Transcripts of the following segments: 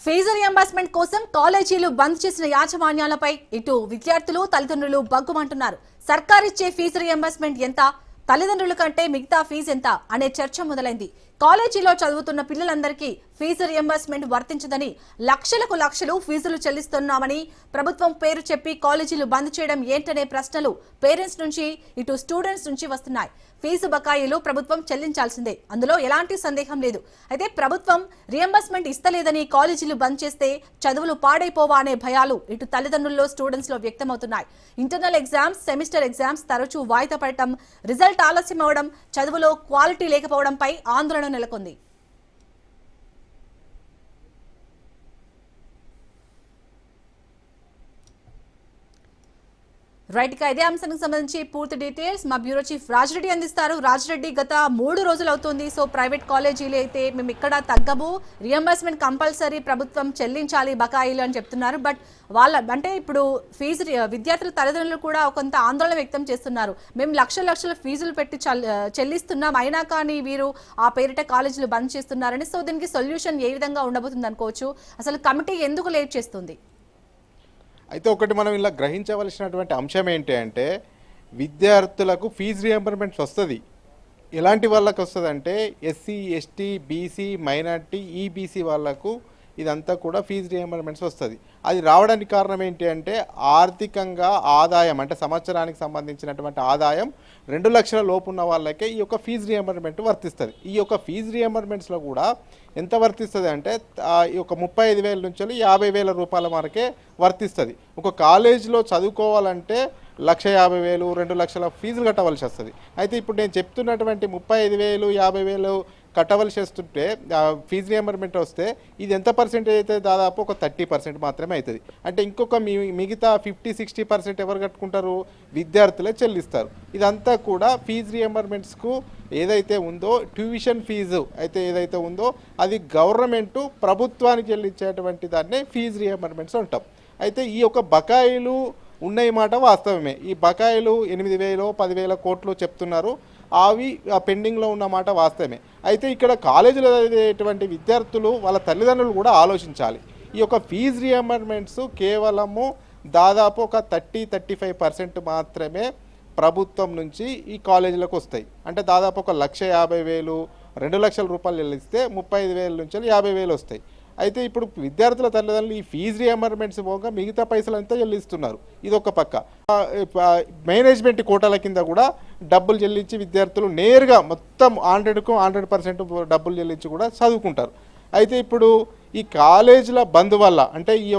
Fee reimbursement కోసం కాలేజీలు బంద్ చేసిన యాజమాన్యాలపై ఇటు విద్యార్థులు తల్లిదండ్రులు బగ్గుమంటున్నారు. సర్కారిచ్చే ఫీజు రియంబర్స్మెంట్ ఎంత, తల్లిదండ్రుల కంటే మిగతా ఫీజు ఎంత అనే చర్చ మొదలైంది. కాలేజీలో చదువుతున్న పిల్లలందరికీ ఫీజు రియంబర్స్మెంట్ వర్తించదని, లక్షలకు లక్షలు ఫీజులు చెల్లిస్తున్నామని ప్రభుత్వం పేరు చెప్పి కాలేజీలు బంద్ చేయడం ఏంటనే ప్రశ్నలు పేరెంట్స్ నుంచి ఇటు స్టూడెంట్స్ నుంచి వస్తున్నాయి. ఫీజు బకాయిలు ప్రభుత్వం చెల్లించాల్సిందే, అందులో ఎలాంటి సందేహం లేదు. అయితే ప్రభుత్వం రియంబర్స్మెంట్ ఇస్తలేదని కాలేజీలు బంద్ చేస్తే చదువులు పాడైపోవా అనే భయాలు ఇటు తల్లిదండ్రుల్లో స్టూడెంట్స్ లో వ్యక్తమవుతున్నాయి. ఇంటర్నల్ ఎగ్జామ్స్, సెమిస్టర్ ఎగ్జామ్స్ తరచూ వాయిదా పడటం, రిజల్ట్ ఆలస్యం అవడం, చదువులో క్వాలిటీ లేకపోవడంపై ఆందోళన నెలకొంది. రైట్ గా ఇదే అంశానికి సంబంధించి పూర్తి డీటెయిల్స్ మా బ్యూరో చీఫ్ రాజరెడ్డి అందిస్తారు. రాజరెడ్డి, గత 3 రోజులు అవుతుంది. సో ప్రైవేట్ కాలేజీలు అయితే మేము ఇక్కడ తగ్గము, రియంబర్స్మెంట్ కంపల్సరీ ప్రభుత్వం చెల్లించాలి బకాయిలు అని చెప్తున్నారు. బట్ వాళ్ళ అంటే ఇప్పుడు ఫీజు విద్యార్థుల తల్లిదండ్రులు కూడా కొంత ఆందోళన వ్యక్తం చేస్తున్నారు. మేము లక్షల ఫీజులు పెట్టి చెల్లిస్తున్నాం, అయినా కానీ వీరు ఆ పేరిట కాలేజీలు బంద్ చేస్తున్నారని. సో దీనికి సొల్యూషన్ ఏ విధంగా ఉండబోతుంది అనుకోవచ్చు? అసలు కమిటీ ఎందుకు లేట్ చేస్తుంది? అయితే ఒకటి మనం ఇలా గ్రహించవలసినటువంటి అంశం ఏంటి అంటే, విద్యార్థులకు ఫీజు రియంబర్స్మెంట్స్ వస్తుంది. ఎలాంటి వాళ్ళకి వస్తుంది అంటే SC, ST, BC, minority, EBC వాళ్ళకు ఇదంతా కూడా ఫీజు రియంబర్స్మెంట్స్ వస్తుంది. అది రావడానికి కారణం ఏంటి అంటే, ఆర్థికంగా ఆదాయం అంటే సంవత్సరానికి సంబంధించినటువంటి ఆదాయం 2 లక్షల లోపు ఉన్న వాళ్ళకే ఈ యొక్క ఫీజు రియంబర్స్మెంట్ వర్తిస్తుంది. ఈ యొక్క ఫీజు రియంబర్స్మెంట్స్లో కూడా ఎంత వర్తిస్తుంది అంటే ఈ యొక్క 35,000 నుంచి 50,000 రూపాయల వరకే వర్తిస్తుంది. ఒక కాలేజీలో చదువుకోవాలంటే 1,50,000, 2 లక్షల ఫీజులు కట్టవలసి వస్తుంది. అయితే ఇప్పుడు నేను చెప్తున్నటువంటి 35,000, 50,000 కట్టవలసి వస్తుంటే ఫీజు రియంబర్స్మెంట్ వస్తే ఇది ఎంత పర్సెంటేజ్ అయితే దాదాపు ఒక 30% మాత్రమే అవుతుంది. అంటే ఇంకొక మిగతా 50-60% ఎవరు కట్టుకుంటారు? విద్యార్థులే చెల్లిస్తారు. ఇదంతా కూడా ఫీజు రియంబర్స్మెంట్స్కు ఏదైతే ఉందో ట్యూషన్ ఫీజు అయితే ఏదైతే ఉందో అది గవర్నమెంటు ప్రభుత్వానికి చెల్లించేటువంటి దాన్నే ఫీజు రియంబర్స్మెంట్స్ అంటాం. అయితే ఈ యొక్క బకాయిలు ఉన్నాయి మాట వాస్తవమే. ఈ బకాయిలు 8,000, 10,000 కోట్లు చెప్తున్నారు. అవి పెండింగ్లో ఉన్న మాట వాస్తవమే. అయితే ఇక్కడ కాలేజీలో చదివేటువంటి విద్యార్థులు వాళ్ళ తల్లిదండ్రులు కూడా ఆలోచించాలి. ఈ యొక్క ఫీజు రియంబర్స్మెంట్స్ కేవలము దాదాపు ఒక 30-35% మాత్రమే ప్రభుత్వం నుంచి ఈ కాలేజీలకు వస్తాయి. అంటే దాదాపు ఒక 1,50,000, 2 లక్షల రూపాయలు చెల్లిస్తే 35,000 నుంచి 50,000 వస్తాయి. అయితే ఇప్పుడు విద్యార్థుల తల్లిదండ్రులు ఈ ఫీజు రియంబర్స్మెంట్స్ పోగా మిగతా పైసలంతా చెల్లిస్తున్నారు. ఇది ఒక పక్క. మేనేజ్మెంట్ కోటాల కింద కూడా డబ్బులు చెల్లించి విద్యార్థులు నేరుగా మొత్తం 100% డబ్బులు చెల్లించి కూడా చదువుకుంటారు. అయితే ఇప్పుడు ఈ కాలేజీల బంద్ వల్ల అంటే ఈ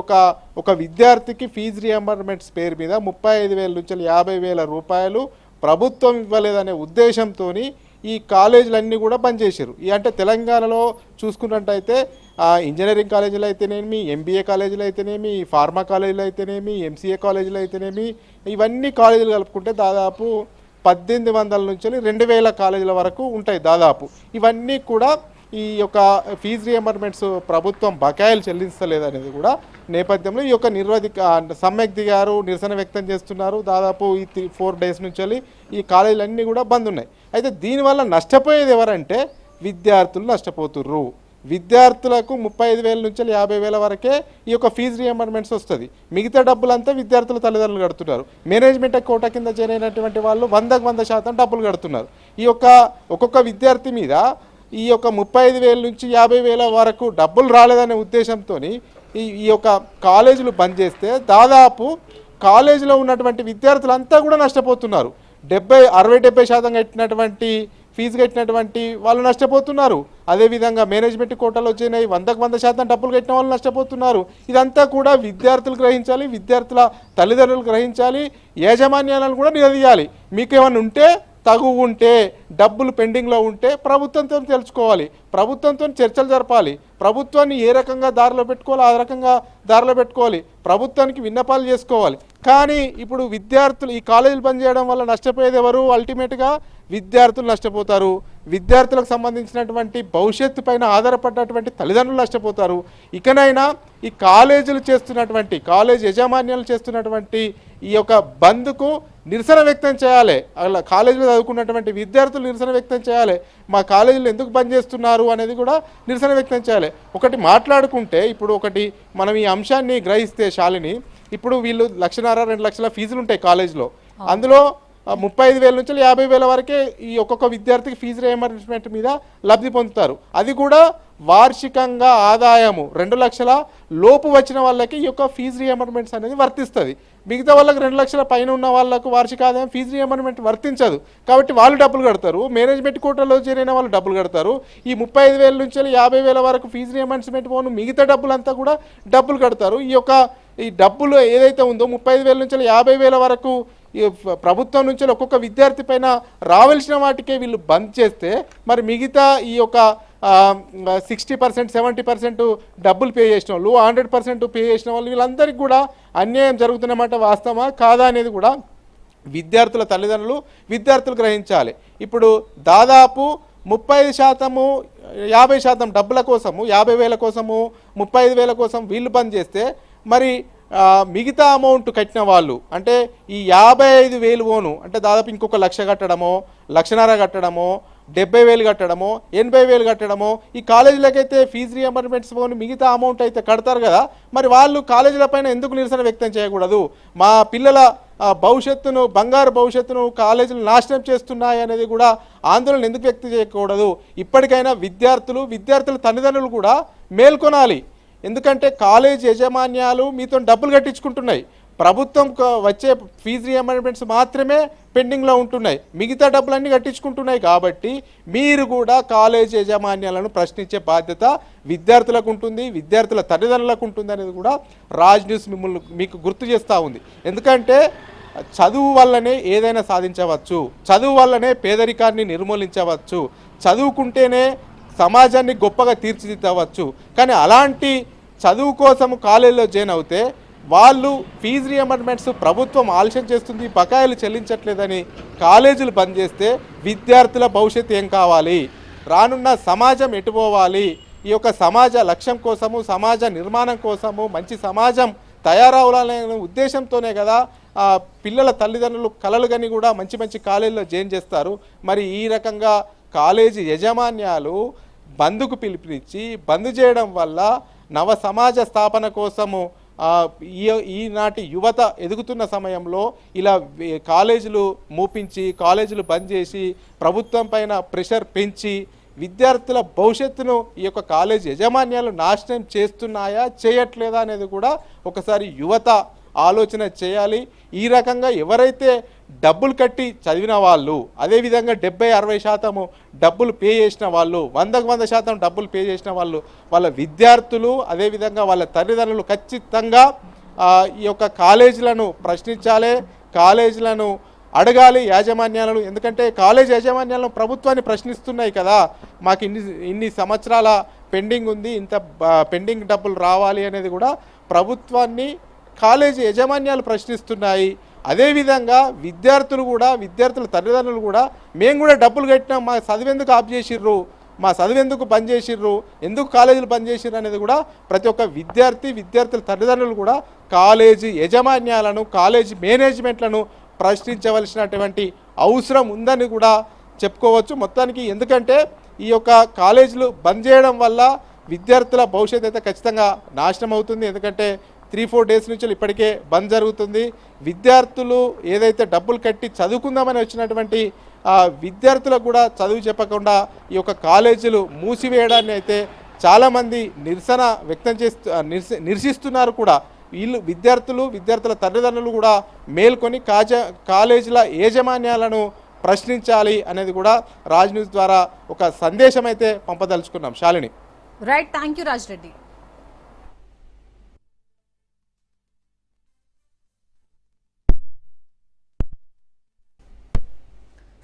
ఒక విద్యార్థికి ఫీజు రియంబర్స్మెంట్స్ పేరు మీద 35,000 నుంచి 50,000 రూపాయలు ప్రభుత్వం ఇవ్వలేదనే ఉద్దేశంతో ఈ కాలేజీలన్నీ కూడా బంద్ చేశారు. అంటే తెలంగాణలో చూసుకున్నట్టయితే ఇంజనీరింగ్ కాలేజీలు అయితేనేమి, ఎంబీఏ కాలేజీలు అయితేనేమి, ఫార్మా కాలేజీలు అయితేనేమి, ఎంసీఏ కాలేజీలు అయితేనేమి, ఇవన్నీ కాలేజీలు కలుపుకుంటే దాదాపు 1,800 నుంచి 2,000 కాలేజీల వరకు ఉంటాయి దాదాపు. ఇవన్నీ కూడా ఈ యొక్క ఫీజు రియంబర్స్మెంట్స్ ప్రభుత్వం బకాయిలు చెల్లించలేదనేది కూడా నేపథ్యంలో ఈ యొక్క సమ్మెకు దిగారు, నిరసన వ్యక్తం చేస్తున్నారు. దాదాపు ఈ 4 డేస్ నుంచి ఈ కాలేజీలన్నీ కూడా బంద్ ఉన్నాయి. అయితే దీనివల్ల నష్టపోయేది ఎవరంటే విద్యార్థులు నష్టపోతుర్రు. విద్యార్థులకు 35,000 నుంచి 50,000 వరకే ఈ యొక్క ఫీజు రియంబర్స్మెంట్స్ వస్తుంది. మిగతా డబ్బులంతా విద్యార్థుల తల్లిదండ్రులు కడుతున్నారు. మేనేజ్మెంట్ కోటా కింద చేరినటువంటి వాళ్ళు 100% డబ్బులు కడుతున్నారు. ఈ యొక్క ఒక్కొక్క విద్యార్థి మీద ఈ యొక్క 35,000 నుంచి 50,000 వరకు డబ్బులు రాలేదనే ఉద్దేశంతో ఈ యొక్క కాలేజీలు బంద్ చేస్తే దాదాపు కాలేజీలో ఉన్నటువంటి విద్యార్థులంతా కూడా నష్టపోతున్నారు. 60-70% కట్టినటువంటి ఫీజు కట్టినటువంటి వాళ్ళు నష్టపోతున్నారు. అదేవిధంగా మేనేజ్మెంట్ కోటాలో వచ్చినాయి 100% డబ్బులు కట్టిన వాళ్ళు నష్టపోతున్నారు. ఇదంతా కూడా విద్యార్థులు గ్రహించాలి, విద్యార్థుల తల్లిదండ్రులు గ్రహించాలి, యాజమాన్యాలను కూడా నిలదీయాలి. మీకు ఏమైనా ఉంటే తగు ఉంటే డబ్బులు పెండింగ్లో ఉంటే ప్రభుత్వంతో తెలుసుకోవాలి, ప్రభుత్వంతో చర్చలు జరపాలి, ప్రభుత్వాన్ని ఏ రకంగా దారిలో పెట్టుకోవాలో ఆ రకంగా దారిలో పెట్టుకోవాలి, ప్రభుత్వానికి విన్నపాలు చేసుకోవాలి. కానీ ఇప్పుడు విద్యార్థులు ఈ కాలేజీలు బంద్ చేయడం వల్ల నష్టపోయేది ఎవరు? అల్టిమేట్గా విద్యార్థులు నష్టపోతారు. విద్యార్థులకు సంబంధించినటువంటి భవిష్యత్తు పైన ఆధారపడినటువంటి తల్లిదండ్రులు నష్టపోతారు. ఇకనైనా ఈ కాలేజీలు చేస్తున్నటువంటి కాలేజ్ యాజమాన్యాలు చేస్తున్నటువంటి ఈ యొక్క బంద్కు నిరసన వ్యక్తం చేయాలి. అలా కాలేజీలో చదువుకున్నటువంటి విద్యార్థులు నిరసన వ్యక్తం చేయాలి. మా కాలేజీలు ఎందుకు బంద్ చేస్తున్నారు అనేది కూడా నిరసన వ్యక్తం చేయాలి. ఒకటి మాట్లాడుకుంటే ఇప్పుడు ఒకటి మనం ఈ అంశాన్ని గ్రహిస్తే శాలిని, ఇప్పుడు వీళ్ళు 1,50,000 2 లక్షల ఫీజులు ఉంటాయి కాలేజీలో. అందులో 35,000 నుంచి 50,000 వరకే ఈ ఒక్కొక్క విద్యార్థికి ఫీజు రియంబర్స్మెంట్ మీద లబ్ధి పొందుతారు. అది కూడా వార్షికంగా ఆదాయము 2 లక్షల లోపు వచ్చిన వాళ్ళకి ఈ యొక్క ఫీజు రియంబర్స్మెంట్స్ అనేది వర్తిస్తుంది. మిగతా వాళ్ళకి 2 లక్షల పైన ఉన్న వాళ్ళకు వార్షిక ఆదాయం ఫీజు రియంబర్స్మెంట్ వర్తించదు. కాబట్టి వాళ్ళు డబ్బులు కడతారు. మేనేజ్మెంట్ కోటాలో చేరిన వాళ్ళు డబ్బులు కడతారు. ఈ 35,000 నుంచి 50,000 వరకు ఫీజు రియంబర్స్మెంట్ పోను మిగతా డబ్బులంతా కూడా డబ్బులు కడతారు. ఈ డబ్బులు ఏదైతే ఉందో 35,000 నుంచి 50,000 వరకు ప్రభుత్వం నుంచి ఒక్కొక్క విద్యార్థి పైన రావాల్సిన వాటికే వీళ్ళు బంద్ చేస్తే మరి మిగతా ఈ యొక్క 60% 70% డబ్బులు పే చేసిన వాళ్ళు 100% పే చేసిన వాళ్ళు వీళ్ళందరికీ కూడా అన్యాయం జరుగుతున్నమాట వాస్తవమా కాదా అనేది కూడా విద్యార్థుల తల్లిదండ్రులు విద్యార్థులు గ్రహించాలి. ఇప్పుడు దాదాపు 30% 50% డబ్బుల కోసము 50,000 కోసము 35,000 కోసం వీళ్ళు బంద్ చేస్తే మరి మిగతా అమౌంట్ కట్టిన వాళ్ళు అంటే ఈ 55,000 ఓను అంటే దాదాపు ఇంకొక 1,00,000 కట్టడమో 1,50,000 కట్టడమో 70,000 కట్టడమో 80,000 కట్టడమో ఈ కాలేజీలకైతే ఫీజు రియంబర్స్మెంట్స్ పోను మిగతా అమౌంట్ అయితే కడతారు కదా. మరి వాళ్ళు కాలేజీల పైన ఎందుకు నిరసన వ్యక్తం చేయకూడదు? మా పిల్లల భవిష్యత్తును బంగారు భవిష్యత్తును కాలేజీలు నాశనం చేస్తున్నాయి అనేది కూడా ఆందోళన ఎందుకు వ్యక్తం చేయకూడదు? ఇప్పటికైనా విద్యార్థుల తల్లిదండ్రులు కూడా మేల్కొనాలి. ఎందుకంటే కాలేజ్ యాజమాన్యాలు మీతో డబ్బులు కట్టించుకుంటున్నాయి. ప్రభుత్వం వచ్చే ఫీజు రియంబర్స్మెంట్స్ మాత్రమే పెండింగ్లో ఉంటున్నాయి. మిగతా డబ్బులన్నీ కట్టించుకుంటున్నాయి. కాబట్టి మీరు కూడా కాలేజ్ యాజమాన్యాలను ప్రశ్నించే బాధ్యత విద్యార్థులకు ఉంటుంది, విద్యార్థుల తల్లిదండ్రులకు ఉంటుంది అనేది కూడా రాజ్ న్యూస్ మీకు గుర్తు చేస్తూ ఉంది. ఎందుకంటే చదువు వల్లనే ఏదైనా సాధించవచ్చు, చదువు వల్లనే పేదరికాన్ని నిర్మూలించవచ్చు, చదువుకుంటేనే సమాజాన్ని గొప్పగా తీర్చిదిద్దవచ్చు. కానీ అలాంటి చదువు కోసం కాలేజీలో జాయిన్ అవుతే వాళ్ళు ఫీజు రియంబర్స్మెంట్స్ ప్రభుత్వం ఆలస్యం చేస్తుంది, బకాయిలు చెల్లించట్లేదని కాలేజీలు బంద్ చేస్తే విద్యార్థుల భవిష్యత్తు ఏం కావాలి? రానున్న సమాజం ఎటుపోవాలి? ఈ యొక్క సమాజ లక్ష్యం కోసము, సమాజ నిర్మాణం కోసము, మంచి సమాజం తయారవ్వాలనే ఉద్దేశంతోనే కదా పిల్లల తల్లిదండ్రులు కలలు కానీ కూడా మంచి మంచి కాలేజీలో జాయిన్ చేస్తారు. మరి ఈ రకంగా కాలేజీ యాజమాన్యాలు బంద్కు పిలుపునిచ్చి బంద్ చేయడం వల్ల నవ సమాజ స్థాపన కోసము ఈనాటి యువత ఎదుగుతున్న సమయంలో ఇలా కాలేజీలు మూపించి కాలేజీలు బంద్ చేసి ప్రభుత్వం పైన ప్రెషర్ పెంచి విద్యార్థుల భవిష్యత్తును ఈ యొక్క కాలేజ్ యాజమాన్యాలు నాశనం చేస్తున్నాయా చేయట్లేదా అనేది కూడా ఒకసారి యువత ఆలోచన చేయాలి. ఈ రకంగా ఎవరైతే డబ్బులు కట్టి చదివిన వాళ్ళు, అదేవిధంగా 70-60% డబ్బులు పే చేసిన వాళ్ళు, 100% డబ్బులు పే చేసిన వాళ్ళు, వాళ్ళ విద్యార్థులు అదేవిధంగా వాళ్ళ తల్లిదండ్రులు ఖచ్చితంగా ఈ యొక్క కాలేజీలను ప్రశ్నించాలి, కాలేజీలను అడగాలి యాజమాన్యాలను. ఎందుకంటే కాలేజ్ యాజమాన్యాలను ప్రభుత్వాన్ని ప్రశ్నిస్తున్నాయి కదా, మాకు ఇన్ని సంవత్సరాల పెండింగ్ ఉంది, ఇంత పెండింగ్ డబ్బులు రావాలి అనేది కూడా ప్రభుత్వాన్ని కాలేజీ యాజమాన్యాలు ప్రశ్నిస్తున్నాయి. అదేవిధంగా విద్యార్థుల తల్లిదండ్రులు కూడా మేము కూడా డబ్బులు కట్టినాం, మా చదివేందుకు ఆఫ్ చేసిర్రు, మా చదివేందుకు బంద్ చేసిర్రు, ఎందుకు కాలేజీలు బంద్ చేసిర్రు అనేది కూడా ప్రతి ఒక్క విద్యార్థుల తల్లిదండ్రులు కూడా కాలేజీ యాజమాన్యాలను కాలేజీ మేనేజ్మెంట్లను ప్రశ్నించవలసినటువంటి అవసరం ఉందని కూడా చెప్పుకోవచ్చు మొత్తానికి. ఎందుకంటే ఈ యొక్క కాలేజీలు బంద్ చేయడం వల్ల విద్యార్థుల భవిష్యత్తు అయితే ఖచ్చితంగా నాశనం అవుతుంది. ఎందుకంటే 3-4 డేస్ నుంచి ఇప్పటికే బంద్ జరుగుతుంది. విద్యార్థులు ఏదైతే డబ్బులు కట్టి చదువుకుందామని వచ్చినటువంటి విద్యార్థులకు కూడా చదువు చెప్పకుండా ఈ యొక్క కాలేజీలు మూసివేయడాన్ని అయితే చాలామంది నిరసన వ్యక్తం నిరసిస్తున్నారు కూడా. విద్యార్థుల తల్లిదండ్రులు కూడా మేల్కొని కాలేజీల యాజమాన్యాలను ప్రశ్నించాలి అనేది కూడా రాజ్ న్యూస్ ద్వారా ఒక సందేశం అయితే పంపదలుచుకున్నాం. Shalini. Right, thank you Raj Reddy.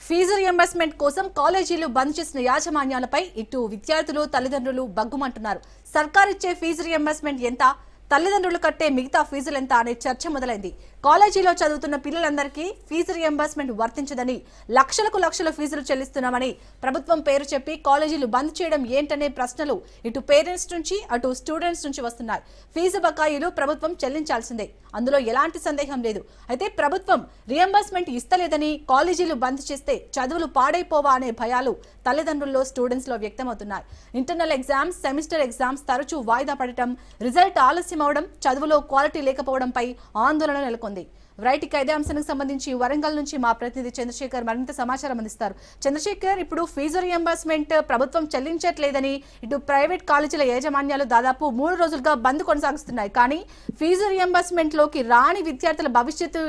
Fees reimbursement కోసం కాలేజీలు బంద్ చేసిన యాజమాన్యాలపై ఇటు విద్యార్థులు తల్లిదండ్రులు బగ్గుమంటున్నారు. సర్కార్ ఇచ్చే ఫీజు రియంబర్స్మెంట్ ఎంత? తల్లిదండ్రులు కట్టే మిగతా ఫీజులు ఎంత అనే చర్చ మొదలైంది. కాలేజీలో చదువుతున్న పిల్లలందరికీ ఫీజు రియంబర్స్మెంట్ వర్తించదని, లక్షల ఫీజులు చెల్లిస్తున్నామని ప్రభుత్వం పేరు చెప్పి కాలేజీలు బంద్ చేయడం ఏంటనే ప్రశ్నలు ఇటు పేరెంట్స్ నుంచి అటు స్టూడెంట్స్ నుంచి వస్తున్నాయి. ఫీజు బకాయిలు ప్రభుత్వం చెల్లించాల్సిందే, అందులో ఎలాంటి సందేహం లేదు. అయితే ప్రభుత్వం రియంబర్స్మెంట్ ఇస్తలేదని, కాలేజీలు బంద్ చేస్తే చదువులు పాడైపోవా అనే భయాలు తల్లిదండ్రుల్లో స్టూడెంట్స్ లో వ్యక్తమవుతున్నాయి. ఇంటర్నల్ ఎగ్జామ్స్, సెమిస్టర్ ఎగ్జామ్స్ తరచూ వాయిదా పడటం, రిజల్ట్ ఆలస్యం అవడం, చదువులో క్వాలిటీ లేకపోవడంపై ఆందోళన నెలకొంది. రైట్కి ఇదే అంశానికి సంబంధించి వరంగల్ నుంచి మా ప్రతినిధి చంద్రశేఖర్ మరింత సమాచారం అందిస్తారు. చంద్రశేఖర్, ఇప్పుడు ఫీజు రియంబర్స్మెంట్ ప్రభుత్వం చెల్లించట్లేదని ఇటు ప్రైవేట్ కాలేజీల యాజమాన్యాలు దాదాపు 3 రోజులుగా బంద్ కొనసాగిస్తున్నాయి. కానీ ఫీజు రియంబర్స్మెంట్ లోకి రాని విద్యార్థుల భవిష్యత్తు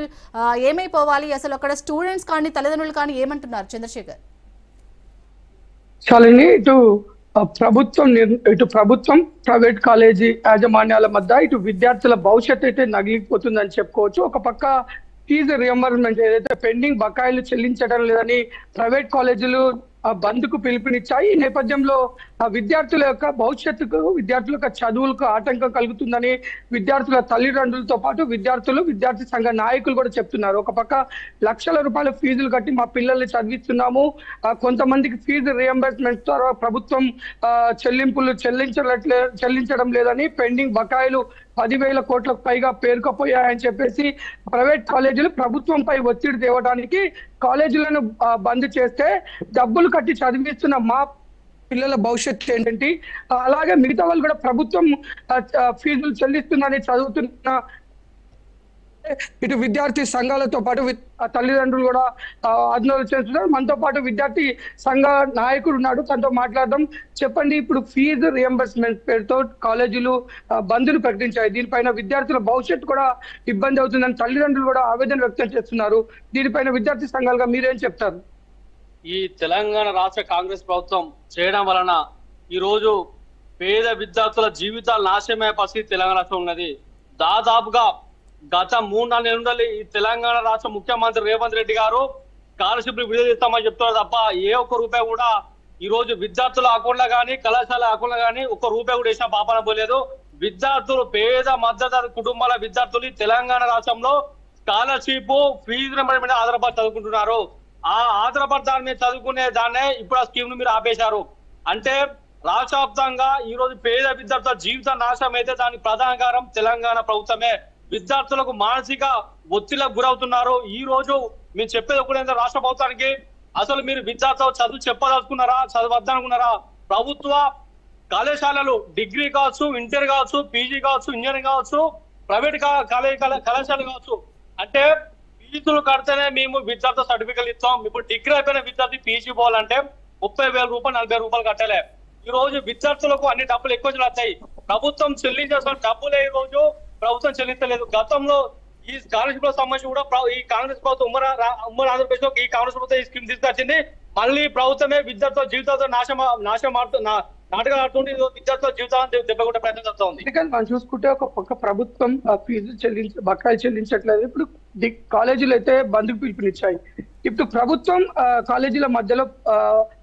ఏమైపోవాలి? అసలు అక్కడ స్టూడెంట్స్ కానీ తల్లిదండ్రులు కానీ ఏమంటున్నారు చంద్రశేఖర్? చాలని ఇటు ప్రభుత్వం ప్రైవేట్ కాలేజీ యాజమాన్యాల మధ్య ఇటు విద్యార్థుల భవిష్యత్తు అయితే నగిలిపోతుందని చెప్పుకోవచ్చు. ఒక పక్క ఫీజు రియంబర్స్మెంట్ ఏదైతే పెండింగ్ బకాయిలు చెల్లించడం లేదని ప్రైవేట్ కాలేజీలు బంద్ కు పిలుపునిచ్చాయి. ఈ నేపథ్యంలో విద్యార్థుల యొక్క భవిష్యత్తుకు, విద్యార్థుల యొక్క చదువులకు ఆటంకం కలుగుతుందని విద్యార్థుల తల్లిదండ్రులతో పాటు విద్యార్థి సంఘ నాయకులు కూడా చెప్తున్నారు. ఒక పక్క లక్షల రూపాయల ఫీజులు కట్టి మా పిల్లల్ని చదివిస్తున్నాము, కొంతమందికి ఫీజు రియంబర్స్మెంట్ ద్వారా ప్రభుత్వం చెల్లింపులు చెల్లించడం లేదని, పెండింగ్ బకాయిలు 10,000 కోట్లకు పైగా పేరుకుపోయాయని చెప్పేసి ప్రైవేట్ కాలేజీలు ప్రభుత్వంపై ఒత్తిడి తేవడానికి కాలేజీలను బంద్ చేస్తే డబ్బులు కట్టి చదివిస్తున్న మా పిల్లల భవిష్యత్తు ఏంటంటే, అలాగే మిగతా వాళ్ళు కూడా ప్రభుత్వం ఫీజులు చెల్లిస్తుందని చదువుతున్న ఇటు విద్యార్థి సంఘాలతో పాటు తల్లిదండ్రులు కూడా ఆందోళన చేస్తున్నారు. మనతో పాటు విద్యార్థి సంఘ నాయకుడు ఉన్నాడు, తనతో మాట్లాడదాం. చెప్పండి, ఇప్పుడు ఫీజు రియంబర్స్మెంట్ పేరుతో కాలేజీలు బంద్ను ప్రకటించాయి. దీనిపైన విద్యార్థుల భవిష్యత్తు కూడా ఇబ్బంది అవుతుందని తల్లిదండ్రులు కూడా ఆవేదన వ్యక్తం చేస్తున్నారు. దీనిపైన విద్యార్థి సంఘాలుగా మీరేం చెప్తారు? ఈ తెలంగాణ రాష్ట్ర కాంగ్రెస్ ప్రభుత్వం చేయడం వలన ఈ రోజు పేద విద్యార్థుల జీవితాలు నాశనమయ్యే పరిస్థితి తెలంగాణ రాష్ట్రం ఉన్నది. దాదాపుగా గత 3-4 నెలలు ఈ తెలంగాణ రాష్ట్ర ముఖ్యమంత్రి రేవంత్ రెడ్డి గారు స్కాలర్షిప్లు విడుదల చేస్తామని చెప్తున్నారు తప్ప ఏ ఒక్క రూపాయి కూడా ఈ రోజు విద్యార్థుల అకౌంట్లో కానీ కళాశాల అకౌంట్లో కానీ ఒక్క రూపాయి కూడా వేసిన పాపన పోలేదు. విద్యార్థులు, పేద మధ్యతరగతి కుటుంబాల విద్యార్థులు తెలంగాణ రాష్ట్రంలో స్కాలర్షిప్, ఫీజు రియంబర్స్మెంట్ మీద ఆధారపడి చదువుకుంటున్నారు. ఆ ఆధారపడి దాని మీద చదువుకునే దాన్నే ఇప్పుడు ఆ స్కీమ్ ను మీరు ఆపేశారు. అంటే రాష్ట్ర వ్యాప్తంగా ఈ రోజు పేద విద్యార్థుల జీవిత నాశనం అయితే దానికి ప్రధాన కారణం తెలంగాణ ప్రభుత్వమే. విద్యార్థులకు మానసిక ఒత్తిళ్లకు గురవుతున్నారు. ఈ రోజు మీరు చెప్పేది ఒకటే, రాష్ట్ర ప్రభుత్వానికి అసలు మీరు విద్యార్థులు చదువు చెప్పదలుచుకున్నారా, చదవద్దనుకున్నారా? ప్రభుత్వ కళాశాలలు, డిగ్రీ కావచ్చు, ఇంటర్ కావచ్చు, పీజీ కావచ్చు, ఇంజనీరింగ్ కావచ్చు, ప్రైవేట్ కళాశాలలు కావచ్చు, అంటే ఫీజులు కడితేనే మేము విద్యార్థి సర్టిఫికెట్ ఇస్తాం. ఇప్పుడు డిగ్రీ అయిపోయిన విద్యార్థి పీజీ పోవాలంటే 30,000 రూపాయలు, 40,000 రూపాయలు కట్టాలి. ఈ రోజు విద్యార్థులకు అన్ని డబ్బులు ఎక్కువ వస్తాయి. ప్రభుత్వం చెల్లించాల్సిన డబ్బులే ఈ రోజు ప్రభుత్వం చెల్లించలేదు. గతంలో ఈ స్కాలర్షిప్ లో సంబంధించి కూడా ఈ కాంగ్రెస్ ప్రభుత్వం ఉమ్మడి ఆంధ్రప్రదేశ్ లో ఈ కాంగ్రెస్ ప్రభుత్వం ఈ స్కీమ్ తీసుకొచ్చింది. మళ్ళీ ప్రభుత్వమే విద్యార్థుల జీవితాలతో నాటకాలు ఆడుతుంటే విద్యార్థుల జీవితాలను దెబ్బకొట్టే ప్రయత్నం చేస్తా ఉంది. మనం చూసుకుంటే ఒక పక్క ప్రభుత్వం ఫీజు బకాయిలు చెల్లించట్లేదు. ఇప్పుడు కాలేజీలు అయితే బంద్కు పిలుపునిచ్చాయి. ఇప్పుడు ప్రభుత్వం కాలేజీల మధ్యలో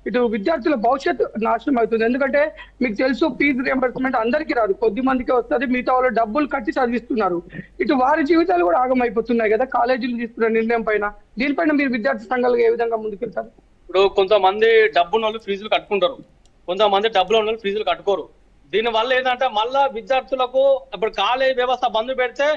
ఇటు విద్యార్థుల భవిష్యత్తు నాశనం అవుతుంది. ఎందుకంటే మీకు తెలుసు, ఫీజు రియంబర్స్మెంట్ అందరికీ రాదు, కొద్ది మందికి వస్తుంది. మిగతా వాళ్ళు డబ్బులు కట్టి చదివిస్తున్నారు. ఇటు వారి జీవితాలు కూడా ఆగమైపోతున్నాయి కదా కాలేజీలు తీసుకున్న నిర్ణయం పైన. దీనిపైన మీరు విద్యార్థి సంఘాలుగా ఏ విధంగా ముందుకెళ్తారు? ఇప్పుడు కొంతమంది డబ్బున్న వాళ్ళు ఫీజులు కట్టుకుంటారు, కొంతమంది డబ్బులు ఉన్న వాళ్ళు ఫీజులు కట్టుకోరు. దీని వల్ల ఏంటంటే మళ్ళా విద్యార్థులకు ఇప్పుడు కాలేజీ వ్యవస్థ బంద్ పెడితే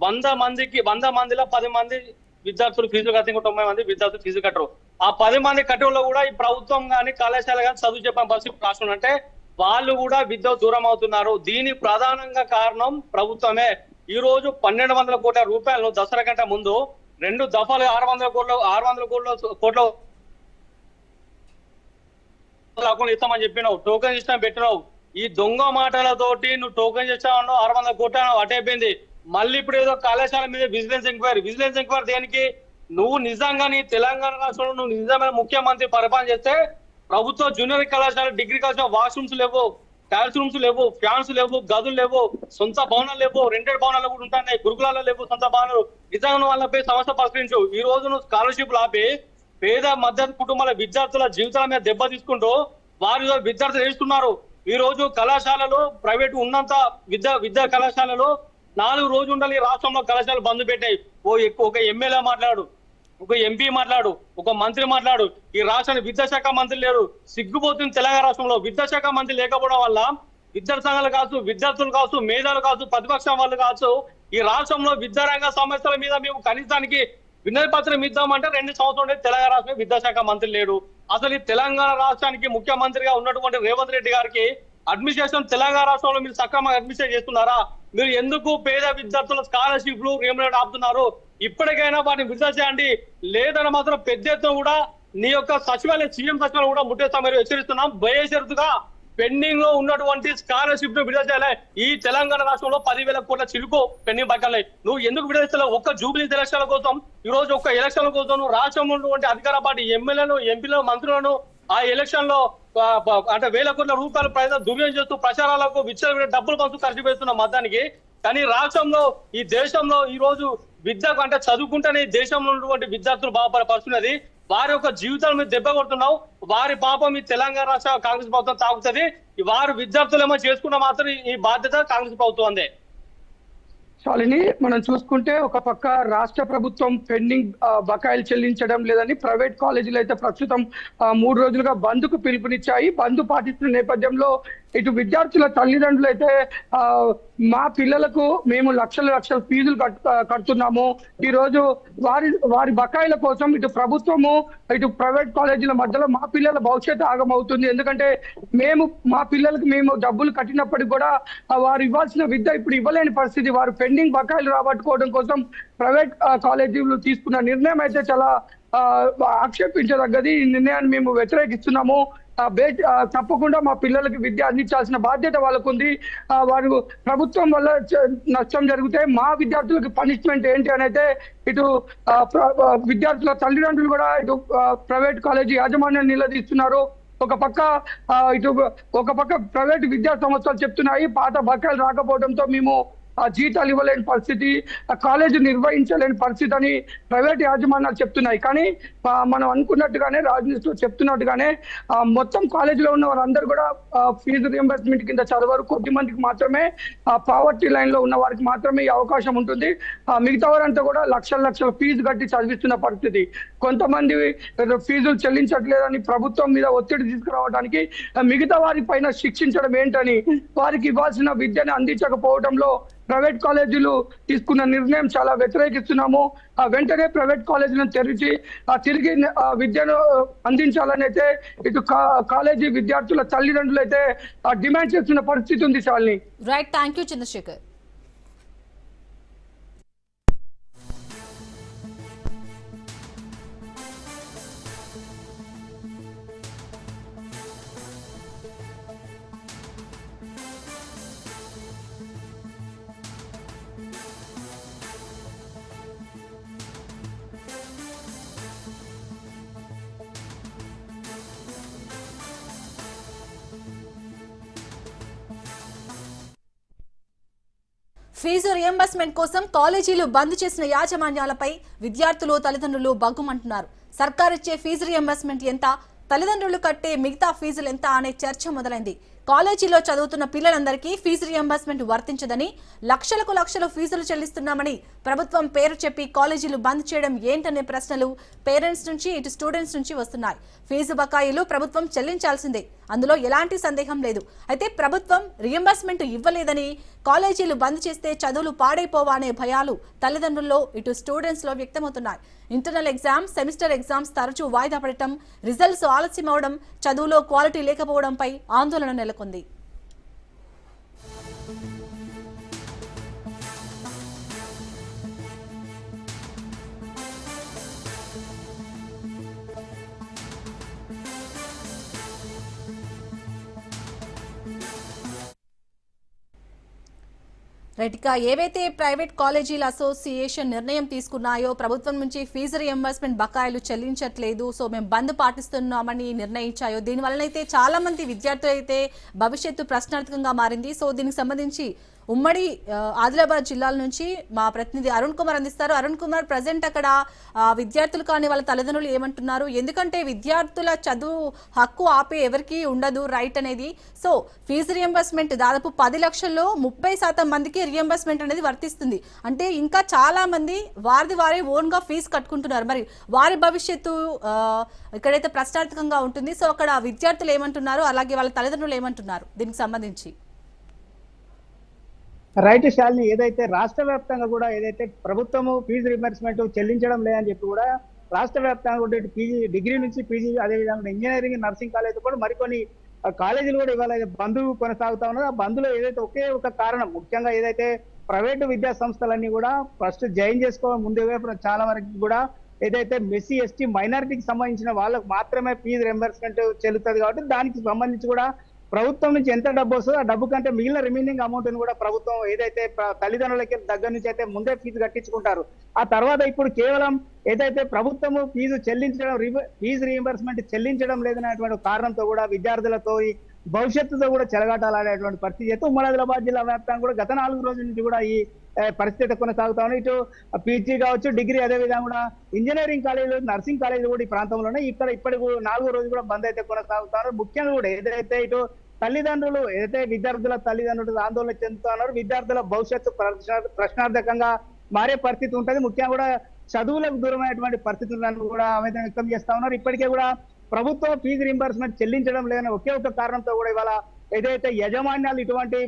100 మందిలో 10 మంది విద్యార్థులు ఫీజులు కట్టి 90 మంది విద్యార్థులు ఫీజు కట్టరు. ఆ 10 మంది కట్టడంలో కూడా ఈ ప్రభుత్వం కానీ కళాశాల కానీ చదువు చెప్పిన పరిస్థితి రాష్ట్రం అంటే వాళ్ళు కూడా విద్య దూరం అవుతున్నారు. దీని ప్రధానంగా కారణం ప్రభుత్వమే. ఈ రోజు 1,200 కోట్ల రూపాయలను దసరా కంటే ముందు 2 దఫాలు 600 కోట్ల అకౌంట్ ఇస్తామని చెప్పినావు, టోకెన్ ఇస్తాం పెట్టినావు. ఈ దొంగ మాటలతోటి నువ్వు టోకెన్ చేస్తావు, 600 కోట్ల అటైపోయింది. మళ్ళీ ఇప్పుడు ఏదో కళాశాల మీద విజిలెన్స్ ఎంక్వైరీ దేనికి? నువ్వు నిజంగా నీ తెలంగాణ రాష్ట్రంలో నువ్వు నిజమైన ముఖ్యమంత్రి పరిపాలన చేస్తే ప్రభుత్వ జూనియర్ కళాశాల, డిగ్రీ కళాశాల వాష్రూమ్స్ లేవు, టైల్స్ రూమ్స్ లేవు, ఫ్యాన్స్ లేవు, గదులు లేవు, సొంత భవనాలు లేవు, రెంటెడ్ భవనాలు కూడా ఉంటున్నాయి, గురుకులాల్లో లేవు సొంత భవనాలు. నిజంగా వాళ్ళపై సమస్య పరిష్కరించు. ఈ రోజు నువ్వు స్కాలర్షిప్లు ఆపి పేద మధ్యతరగతి కుటుంబాల విద్యార్థుల జీవితాల మీద దెబ్బ తీసుకుంటూ వారి విద్యార్థులు వేస్తున్నారు. ఈ రోజు కళాశాలలు ప్రైవేట్ ఉన్నంత విద్యా కళాశాలలు 4 రోజులు ఉండాలి. ఈ రాష్ట్రంలో కళాశాలలు బంద్ పెట్టాయి. ఒక ఎమ్మెల్యే మాట్లాడు, ఒక ఎంపీ మాట్లాడు, ఒక మంత్రి మాట్లాడు. ఈ రాష్ట్రానికి విద్యాశాఖ మంత్రి లేరు. సిగ్గుపోతుంది తెలంగాణ రాష్ట్రంలో. విద్యాశాఖ మంత్రి లేకపోవడం వల్ల విద్యార్థి సంఘాలు కావచ్చు, విద్యార్థులు కావచ్చు, మేధావులు కావచ్చు, ప్రతిపక్షం వాళ్ళు కావచ్చు, ఈ రాష్ట్రంలో విద్యారంగ సమస్యల మీద మేము కనీసానికి వినతి పత్రం ఇద్దామంటే 2 సంవత్సరాలు తెలంగాణ రాష్ట్రం విద్యాశాఖ మంత్రి లేడు. అసలు ఈ తెలంగాణ రాష్ట్రానికి ముఖ్యమంత్రిగా ఉన్నటువంటి రేవంత్ రెడ్డి గారికి అడ్మినిస్ట్రేషన్ తెలంగాణ రాష్ట్రంలో మీరు సక్రమంగా అడ్మినిస్ట్రేట్ చేస్తున్నారా? మీరు ఎందుకు పేద విద్యార్థుల స్కాలర్షిప్లు రేములేట్ ఆపుతున్నారు? ఇప్పటికైనా వాటిని విడుదల చేయండి. లేదని మాత్రం పెద్ద ఎత్తున కూడా నీ యొక్క సచివాలయం, సీఎం సచివాలయం కూడా ముట్టేస్తామని హెచ్చరిస్తున్నాం. బేషరతుగా పెండింగ్ లో ఉన్నటువంటి స్కాలర్షిప్ ను విడుదల చేయాలి. ఈ తెలంగాణ రాష్ట్రంలో 10,000 కోట్ల చిలుకు పెండింగ్ బకాయిలు. నువ్వు ఎందుకు విడుదల చేయాలి? ఒక్క జూబ్లీ ఎలక్షన్ల కోసం, ఈ రోజు ఒక్క ఎలక్షన్ల కోసం నువ్వు రాష్ట్రంలో ఉన్నటువంటి అధికార పార్టీ ఎమ్మెల్యేలు, ఎంపీలను, మంత్రులను ఆ ఎలక్షన్ లో అంటే 1,000 కోట్ల రూపాయల ప్రజలు దుర్వినియోగం చేస్తూ ప్రచారాలకు విచ్చలవిడిగా డబ్బులు పంచు ఖర్చు పెడుతున్న మతానికి. కానీ రాష్ట్రంలో, ఈ దేశంలో ఈ రోజు విద్యకు అంటే చదువుకుంటేనే ఈ దేశంలో ఉన్నటువంటి విద్యార్థులు బాగుపడుతున్నది. వారి యొక్క జీవితాల మీద దెబ్బ కొడుతున్నావు. వారి పాపం ఈ తెలంగాణ రాష్ట్ర కాంగ్రెస్ ప్రభుత్వం తాగుతుంది. వారు విద్యార్థులు ఏమో చేసుకున్న మాత్రం ఈ బాధ్యత కాంగ్రెస్ ప్రభుత్వం అందే. శాలిని, మనం చూసుకుంటే ఒక పక్క రాష్ట్ర ప్రభుత్వం పెండింగ్ బకాయిలు చెల్లించడం లేదని ప్రైవేట్ కాలేజీలు అయితే ప్రస్తుతం 3 రోజులుగా బంద్ కు పిలుపునిచ్చాయి. బంద్ పాటిస్తున్న నేపథ్యంలో ఇటు విద్యార్థుల తల్లిదండ్రులు అయితే మా పిల్లలకు మేము లక్షల ఫీజులు కడుతున్నాము. ఈ రోజు వారి బకాయిల కోసం ఇటు ప్రభుత్వము, ఇటు ప్రైవేట్ కాలేజీల మధ్యలో మా పిల్లల భవిష్యత్తు ఆగమవుతుంది. ఎందుకంటే మా పిల్లలకు మేము డబ్బులు కట్టినప్పటికి కూడా వారు ఇవ్వాల్సిన విద్య ఇప్పుడు ఇవ్వలేని పరిస్థితి. వారు పెండింగ్ బకాయిలు రాబట్టుకోవడం కోసం ప్రైవేట్ కాలేజీలు తీసుకున్న నిర్ణయం అయితే చాలా ఆక్షేపించదగ్గది. ఈ నిర్ణయాన్ని మేము వ్యతిరేకిస్తున్నాము. తప్పకుండా మా పిల్లలకి విద్య అందించాల్సిన బాధ్యత వాళ్ళకు ఉంది. వారు ప్రభుత్వం వల్ల నష్టం జరిగితే మా విద్యార్థులకు పనిష్మెంట్ ఏంటి అని అయితే ఇటు విద్యార్థుల తల్లిదండ్రులు కూడా ఇటు ప్రైవేట్ కాలేజీ యాజమాన్యాన్ని నిలదీస్తున్నారు. ఒక పక్క ప్రైవేట్ విద్యా సంస్థలు చెప్తున్నాయి పాత బకాయిలు రాకపోవడంతో మేము జీతాలు ఇవ్వలేని పరిస్థితి, కాలేజీ నిర్వహించలేని పరిస్థితి అని ప్రైవేట్ యాజమాన్యాలు చెప్తున్నాయి. కానీ మనం అనుకున్నట్టుగానే, రాజనీతిలో చెప్తున్నట్టుగానే మొత్తం కాలేజీలో ఉన్న వారందరూ కూడా ఫీజు రియంబర్స్మెంట్ కింద చదవరు. కొద్ది మందికి మాత్రమే, పావర్టీ లైన్ లో ఉన్న వారికి మాత్రమే ఈ అవకాశం ఉంటుంది. మిగతా వారంతా కూడా లక్షల ఫీజు కట్టి చదివిస్తున్న పరిస్థితి. కొంతమంది ఫీజులు చెల్లించట్లేదని ప్రభుత్వం మీద ఒత్తిడి తీసుకురావడానికి, మిగతా వారి పైన శిక్షించడం ఏంటని, వారికి ఇవ్వాల్సిన విద్యను అందించకపోవడంలో ప్రైవేట్ కాలేజీలు తీసుకున్న నిర్ణయం చాలా వ్యతిరేకిస్తున్నాము. వెంటనే ప్రైవేట్ కాలేజీలను తెరిచి తిరిగి విద్యను అందించాలని అయితే ఇటు కాలేజీ విద్యార్థుల తల్లిదండ్రులు అయితే డిమాండ్ చేస్తున్న పరిస్థితి ఉంది. Shalini, right, thank you Chandrashekar. Fees reimbursement కోసం కాలేజీలు బంద్ చేసిన యాజమాన్యాలపై విద్యార్థులు, తల్లిదండ్రులు బగ్గుమంటున్నారు. సర్కారిచ్చే ఫీజు రియంబర్స్మెంట్ ఎంత, తల్లిదండ్రులు కట్టే మిగతా ఫీజులు ఎంత అనే చర్చ మొదలైంది. కాలేజీలో చదువుతున్న పిల్లలందరికీ ఫీజు రియంబర్స్మెంట్ వర్తించదని, లక్షలు ఫీజులు చెల్లిస్తున్నామని ప్రభుత్వం పేరు చెప్పి కాలేజీలు బంద్ చేయడం ఏంటనే ప్రశ్నలు పేరెంట్స్ నుంచి, ఇటు స్టూడెంట్స్ నుంచి వస్తున్నాయి. ఫీజు బకాయిలు ప్రభుత్వం చెల్లించాల్సిందే, అందులో ఎలాంటి సందేహం లేదు. అయితే ప్రభుత్వం రియంబర్స్మెంట్ ఇవ్వలేదని కాలేజీలు బంద్ చేస్తే చదువులు పాడైపోవా అనే భయాలు తల్లిదండ్రుల్లో, ఇటు స్టూడెంట్స్ లో వ్యక్తమవుతున్నాయి. ఇంటర్నల్ ఎగ్జామ్స్, సెమిస్టర్ ఎగ్జామ్స్ తరచూ వాయిదా పడటం, రిజల్ట్స్ ఆలస్యం అవడం, చదువులో క్వాలిటీ లేకపోవడంపై ఆందోళన నెలకొంది. రైట్గా ఏవైతే ప్రైవేట్ కాలేజీల అసోసియేషన్ నిర్ణయం తీసుకున్నాయో, ప్రభుత్వం నుంచి ఫీజు రియంబర్స్మెంట్ బకాయిలు చెల్లించట్లేదు, సో మేము బంద్ పాటిస్తున్నామని నిర్ణయించాయో, దీనివల్ల అయితే చాలా మంది విద్యార్థులు అయితే భవిష్యత్తు ప్రశ్నార్థకంగా మారింది. సో దీనికి సంబంధించి ఉమ్మడి ఆదిలాబాద్ జిల్లాల నుంచి మా ప్రతినిధి అరుణ్ కుమార్ అందిస్తారు. అరుణ్ కుమార్, ప్రజెంట్ అక్కడ విద్యార్థులు కానీ వాళ్ళ తల్లిదండ్రులు ఏమంటున్నారు? ఎందుకంటే విద్యార్థుల చదువు హక్కు ఆపే ఎవరికి ఉండదు రైట్ అనేది. సో ఫీజు రియంబర్స్మెంట్ దాదాపు 10 లక్షల్లో 30% మందికి రియంబర్స్మెంట్ అనేది వర్తిస్తుంది. అంటే ఇంకా చాలా మంది వారే ఓన్ గా ఫీజు కట్టుకుంటున్నారు. మరి వారి భవిష్యత్తు ఇక్కడైతే ప్రశ్నార్థకంగా ఉంటుంది. సో అక్కడ విద్యార్థులు ఏమంటున్నారు, అలాగే వాళ్ళ తల్లిదండ్రులు ఏమంటున్నారు దీనికి సంబంధించి? రైట్ శాలిని, ఏదైతే రాష్ట్ర వ్యాప్తంగా కూడా ఏదైతే ప్రభుత్వము ఫీజు రియంబర్స్మెంట్ చెల్లించడం లేదని చెప్పి కూడా రాష్ట్ర వ్యాప్తంగా కూడా పీజీ, డిగ్రీ నుంచి పీజీ, అదేవిధంగా ఇంజనీరింగ్, నర్సింగ్ కాలేజ్ కూడా మరికొన్ని కాలేజీలు కూడా ఇవాళ బంద్ కొనసాగుతా ఉన్నారు. ఆ బంద్లో ఏదైతే ఒకే ఒక కారణం, ముఖ్యంగా ఏదైతే ప్రైవేటు విద్యా సంస్థలన్నీ కూడా ఫస్ట్ జాయిన్ చేసుకోవడం ముందుగా చాలా వరకు కూడా ఏదైతే ఎస్సీ, ఎస్టీ, మైనారిటీకి సంబంధించిన వాళ్ళకు మాత్రమే ఫీజు రియంబర్స్మెంట్ చెల్లుతుంది. కాబట్టి దానికి సంబంధించి కూడా ప్రభుత్వం నుంచి ఎంత డబ్బు వస్తుందో ఆ డబ్బు కంటే మిగిలిన రిమైనింగ్ అమౌంట్ ని కూడా ప్రభుత్వం ఏదైతే తల్లిదండ్రులకి దగ్గర నుంచి అయితే ముందే ఫీజు కట్టించుకుంటారు. ఆ తర్వాత ఇప్పుడు కేవలం ఏదైతే ప్రభుత్వము ఫీజు రీయింబర్స్మెంట్ చెల్లించడం లేదనేటువంటి కారణంతో కూడా విద్యార్థులతో భవిష్యత్తుతో కూడా చెలగాటాలనేటువంటి పరిస్థితి అయితే ఉమ్మడి ఆదిలాబాద్ జిల్లా వ్యాప్తంగా కూడా గత 4 రోజుల నుంచి కూడా ఈ పరిస్థితి కొనసాగుతా ఉన్నాయి. ఇటు పీజీ కావచ్చు, డిగ్రీ, అదేవిధంగా కూడా ఇంజనీరింగ్ కాలేజీలు, నర్సింగ్ కాలేజీలు కూడా ఈ ప్రాంతంలోనే ఇక్కడ ఇప్పటికి 4 రోజులు కూడా బంద్ అయితే కొనసాగుతున్నారు. ముఖ్యంగా కూడా ఏదైతే ఇటు తల్లిదండ్రులు, ఏదైతే విద్యార్థుల తల్లిదండ్రులు ఆందోళన చెందుతున్నారు, విద్యార్థుల భవిష్యత్తు ప్రశ్నార్థకంగా మారే పరిస్థితి ఉంటుంది. ముఖ్యంగా కూడా చదువులకు దూరమైనటువంటి పరిస్థితులను కూడా ఆవేదన వ్యక్తం చేస్తా ఉన్నారు. ఇప్పటికే కూడా ప్రభుత్వం ఫీజు రింబర్స్మెంట్ చెల్లించడం లేదని ఒకే ఒక కారణంతో కూడా ఇవాళ ఏదైతే యాజమాన్యాలు ఇటువంటి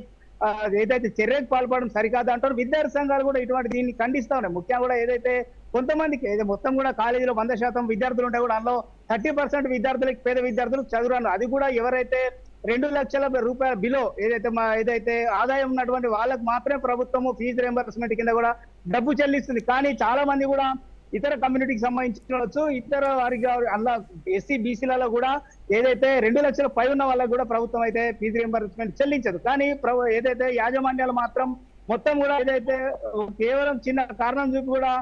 ఏదైతే చర్యకు పాల్పడడం సరికాదు అంటారు. విద్యార్థి సంఘాలు కూడా ఇటువంటి దీన్ని ఖండిస్తా ఉన్నాయి. ముఖ్యంగా కూడా ఏదైతే కొంతమందికి మొత్తం కూడా కాలేజీలో 100% విద్యార్థులు ఉంటే కూడా అందులో 30% విద్యార్థులకి, పేద విద్యార్థులకు చదువురాను. అది కూడా ఎవరైతే 2 లక్షల రూపాయల బిలో ఏదైతే ఆదాయం ఉన్నటువంటి వాళ్ళకు మాత్రమే ప్రభుత్వము ఫీజు రియంబర్స్మెంట్ కింద కూడా డబ్బు చెల్లిస్తుంది. కానీ చాలా మంది కూడా ఇతర కమ్యూనిటీకి సంబంధించవచ్చు, ఇతర వారికి అలా ఎస్సీ, బీసీలలో కూడా ఏదైతే 2 లక్షల పై ఉన్న వాళ్ళకు కూడా ప్రభుత్వం అయితే ఫీజు రియంబర్స్మెంట్ చెల్లించదు. కానీ ఏదైతే యాజమాన్యాలు మాత్రం మొత్తం కూడా ఏదైతే కేవలం చిన్న కారణం చూపి కూడా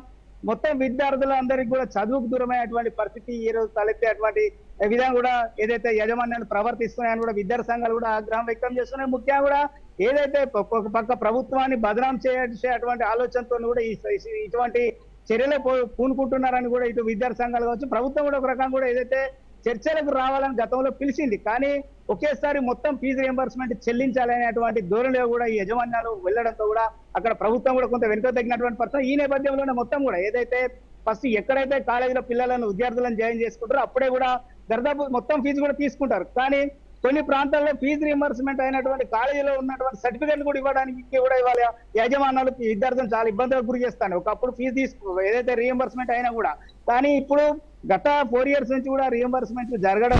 మొత్తం విద్యార్థులందరికీ కూడా చదువుకు దూరమైనటువంటి పరిస్థితి ఈ రోజు తలెత్తేటువంటి విధంగా కూడా ఏదైతే యాజమాన్యాలు ప్రవర్తిస్తున్నాయని కూడా విద్యార్థి సంఘాలు కూడా ఆగ్రహం వ్యక్తం చేస్తున్నాయి. ముఖ్యంగా కూడా ఏదైతే ఒక పక్క ప్రభుత్వాన్ని బదనాం చేసేటువంటి ఆలోచనతో కూడా ఇటువంటి చర్యలు పూనుకుంటున్నారని కూడా ఇటు విద్యార్థి సంఘాలు కావచ్చు, ప్రభుత్వం కూడా ఒక రకంగా కూడా ఏదైతే చర్చలకు రావాలని గతంలో పిలిచింది. కానీ ఒకేసారి మొత్తం ఫీజు రియంబర్స్మెంట్ చెల్లించాలనేటువంటి ధోరణిలో కూడా ఈ యాజమాన్యాలు వెళ్లడంతో కూడా అక్కడ ప్రభుత్వం కూడా కొంత వెనుక తగ్గినటువంటి పరిస్థితి. ఈ నేపథ్యంలోనే మొత్తం కూడా ఏదైతే ఫస్ట్ ఎక్కడైతే కాలేజీలో పిల్లలను, విద్యార్థులను జాయిన్ చేసుకుంటారో అప్పుడే కూడా దాదాపు మొత్తం ఫీజు కూడా తీసుకుంటారు. కానీ కొన్ని ప్రాంతాల్లో ఫీజు రియంబర్స్మెంట్ అయినటువంటి కాలేజీలో ఉన్నటువంటి సర్టిఫికెట్లు కూడా ఇవ్వడానికి కూడా ఇవాళ యాజమాన్యాలు విద్యార్థులను చాలా ఇబ్బందులకు గురి చేస్తాను. ఒకప్పుడు ఫీజు ఏదైతే రియంబర్స్మెంట్ అయినా కూడా, కానీ ఇప్పుడు గత 4 years నుంచి కూడా రియంబర్స్మెంట్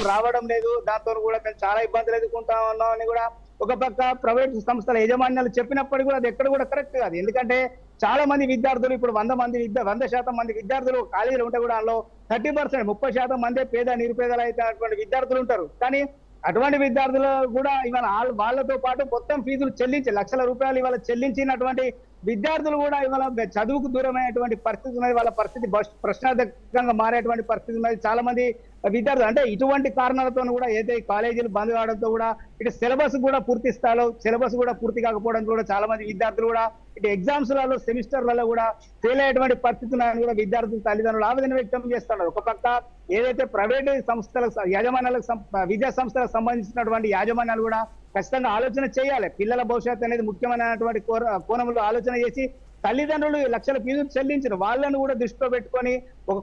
రావడం లేదు. దాంతో కూడా మేము చాలా ఇబ్బందులు ఎదుర్కొంటా ఉన్నామని కూడా ఒక పక్క ప్రైవేట్ సంస్థల యాజమాన్యాలు చెప్పినప్పటికీ కూడా అది ఎక్కడ కూడా కరెక్ట్ కాదు. ఎందుకంటే చాలా మంది విద్యార్థులు ఇప్పుడు 100% మంది విద్యార్థులు కాలేజీలో ఉంటే కూడా అందులో 30%, 30% మందే పేద, నిరుపేదలు అయితే విద్యార్థులు ఉంటారు. కానీ అటువంటి విద్యార్థులు కూడా ఇవాళ వాళ్ళతో పాటు మొత్తం ఫీజులు చెల్లించి లక్షల రూపాయలు ఇవాళ చెల్లించినటువంటి విద్యార్థులు కూడా ఇవాళ చదువుకు దూరమైనటువంటి పరిస్థితి ఉన్నది. వాళ్ళ పరిస్థితి ప్రశ్నార్థకంగా మారేటువంటి పరిస్థితి ఉన్నది. చాలా మంది విద్యార్థులు అంటే ఇటువంటి కారణాలతో కూడా ఏదైతే కాలేజీలు బంద్ కావడంతో కూడా ఇటు సిలబస్ కూడా పూర్తి స్థాయిలో పూర్తి కాకపోవడం కూడా చాలా మంది విద్యార్థులు కూడా ఇటు ఎగ్జామ్స్లలో, సెమిస్టర్లలో కూడా ఫెయిల్ అయ్యేటువంటి పరిస్థితి ఉన్నాయని కూడా విద్యార్థుల తల్లిదండ్రులు ఆవేదన వ్యక్తం చేస్తున్నారు. ఒక పక్క ఏదైతే ప్రైవేటు సంస్థలకు, యాజమాన్యాలకు, విద్యా సంస్థలకు సంబంధించినటువంటి యాజమాన్యాలు కూడా ఖచ్చితంగా ఆలోచన చేయాలి. పిల్లల భవిష్యత్తు అనేది ముఖ్యమైనటువంటి కోణంలో ఆలోచన చేసి తల్లిదండ్రులు లక్షల ఫీజులు చెల్లించిన వాళ్ళను కూడా దృష్టిలో పెట్టుకొని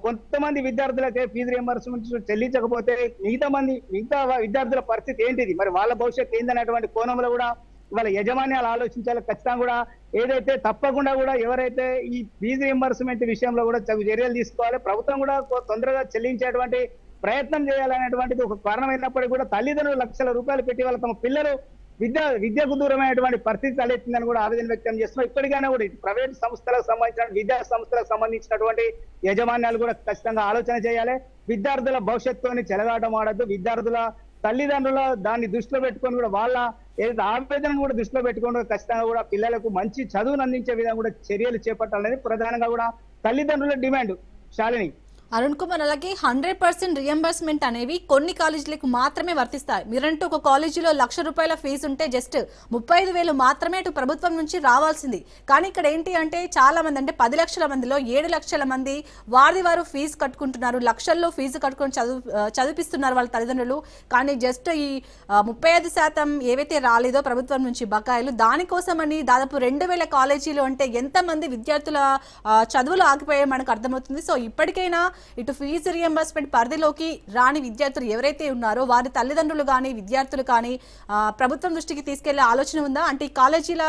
కొంతమంది విద్యార్థులకే ఫీజు రియంబర్స్మెంట్ చెల్లించకపోతే మిగతా విద్యార్థుల పరిస్థితి ఏంటిది, మరి వాళ్ళ భవిష్యత్తు ఏందనేటువంటి కోణంలో కూడా వాళ్ళ యాజమాన్యాలు ఆలోచించాలి. ఖచ్చితంగా కూడా ఏదైతే తప్పకుండా కూడా ఎవరైతే ఈ ఫీజు రియంబర్స్మెంట్ విషయంలో కూడా చర్యలు తీసుకోవాలి. ప్రభుత్వం కూడా తొందరగా చెల్లించేటువంటి ప్రయత్నం చేయాలనేటువంటిది ఒక కారణమైనప్పటికీ కూడా తల్లిదండ్రులు లక్షల రూపాయలు పెట్టి వాళ్ళ తమ పిల్లలు విద్యకు దూరమైనటువంటి పరిస్థితి తలెత్తిందని కూడా ఆవేదన వ్యక్తం చేస్తున్నారు. ఇప్పటికైనా కూడా ప్రైవేట్ సంస్థలకు సంబంధించిన, విద్యా సంస్థలకు సంబంధించినటువంటి యాజమాన్యాలు కూడా ఖచ్చితంగా ఆలోచన చేయాలి. విద్యార్థుల భవిష్యత్తుని చెలగాటం ఆడద్దు. విద్యార్థుల తల్లిదండ్రుల దాన్ని దృష్టిలో పెట్టుకొని కూడా వాళ్ళ ఏదైతే ఆవేదనను కూడా దృష్టిలో పెట్టుకొని ఖచ్చితంగా కూడా పిల్లలకు మంచి చదువును అందించే విధంగా కూడా చర్యలు చేపట్టాలనేది ప్రధానంగా కూడా తల్లిదండ్రుల డిమాండ్. శాలిని. అరుణ్ కుమార్, అలాగే 100% రియంబర్స్మెంట్ అనేవి కొన్ని కాలేజీలకు మాత్రమే వర్తిస్తాయి. మీరంటూ ఒక కాలేజీలో ₹1,00,000 ఫీజు ఉంటే జస్ట్ 35,000 మాత్రమే అటు ప్రభుత్వం నుంచి రావాల్సింది. కానీ ఇక్కడ ఏంటి అంటే చాలా మంది, అంటే 10 లక్షల మందిలో 7 లక్షల మంది వారు ఫీజు కట్టుకుంటున్నారు, లక్షల్లో ఫీజు కట్టుకొని చదివిపిస్తున్నారు వాళ్ళ తల్లిదండ్రులు. కానీ జస్ట్ ఈ 35% ఏవైతే రాలేదో ప్రభుత్వం నుంచి బకాయిలు, దానికోసమని దాదాపు 2,000 కాలేజీలు అంటే ఎంతమంది విద్యార్థుల చదువులు ఆగిపోయాయో మనకు అర్థమవుతుంది. సో ఇప్పటికైనా ఇటు ఫీజు రియంబర్స్మెంట్ పరిధిలోకి రాని విద్యార్థులు ఎవరైతే ఉన్నారో వారి తల్లిదండ్రులు కానీ విద్యార్థులు కానీ ప్రభుత్వం దృష్టికి తీసుకెళ్లే ఆలోచన ఉందా? అంటే ఈ కాలేజీల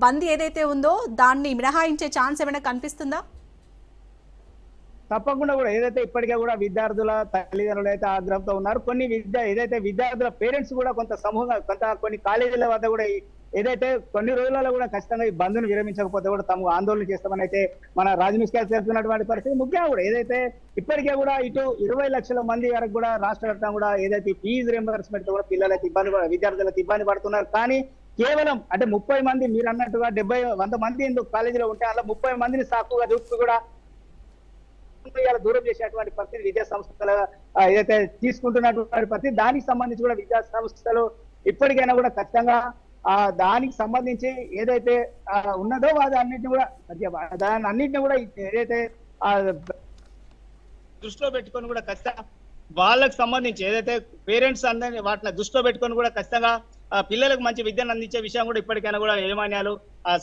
బంద్ ఏదైతే ఉందో దాన్ని మినహాయించే ఛాన్స్ ఏమైనా కనిపిస్తుందా? తప్పకుండా కూడా ఏదైతే ఇప్పటికే కూడా విద్యార్థుల తల్లిదండ్రులు అయితే ఆగ్రహంతో ఉన్నారు. కొన్ని ఏదైతే విద్యార్థుల పేరెంట్స్ కూడా కొన్ని కాలేజీల వద్ద కూడా ఏదైతే కొన్ని రోజులలో కూడా ఖచ్చితంగా ఈ బంద్ను విరమించకపోతే కూడా తమ ఆందోళన చేస్తామని అయితే మన రాజనీష్ గారు తెలుపుతున్నటువంటి పరిస్థితి. ముఖ్యంగా కూడా ఏదైతే ఇప్పటికే కూడా ఇటు 20 లక్షల మంది వరకు కూడా రాష్ట్ర వ్యాప్తంగా కూడా ఏదైతే ఫీజు రింబర్స్మెంట్ కూడా పిల్లలకి విద్యార్థులకు ఇబ్బంది పడుతున్నారు. కానీ కేవలం అంటే 30 మంది మీరు అన్నట్టుగా 100 మంది ఎందుకు కాలేజీలో ఉంటే అలా 30 మందిని సాకుగా చూస్తూ కూడా దూరం చేసేటువంటి పరిస్థితి విద్యా సంస్థల ఏదైతే తీసుకుంటున్నటువంటి పరిస్థితి. దానికి సంబంధించి కూడా విద్యా సంస్థలు ఇప్పటికైనా కూడా ఖచ్చితంగా దానికి సంబంధించి ఏదైతే ఉన్నదో దాని అన్నింటినీ కూడా ఏదైతే దృష్టిలో పెట్టుకొని కూడా ఖచ్చితంగా వాళ్ళకి సంబంధించి ఏదైతే పేరెంట్స్ అందరినీ వాటిని దృష్టిలో పెట్టుకొని కూడా ఖచ్చితంగా పిల్లలకు మంచి విద్యను అందించే విషయం కూడా ఇప్పటికైనా కూడా యాజమాన్యాలు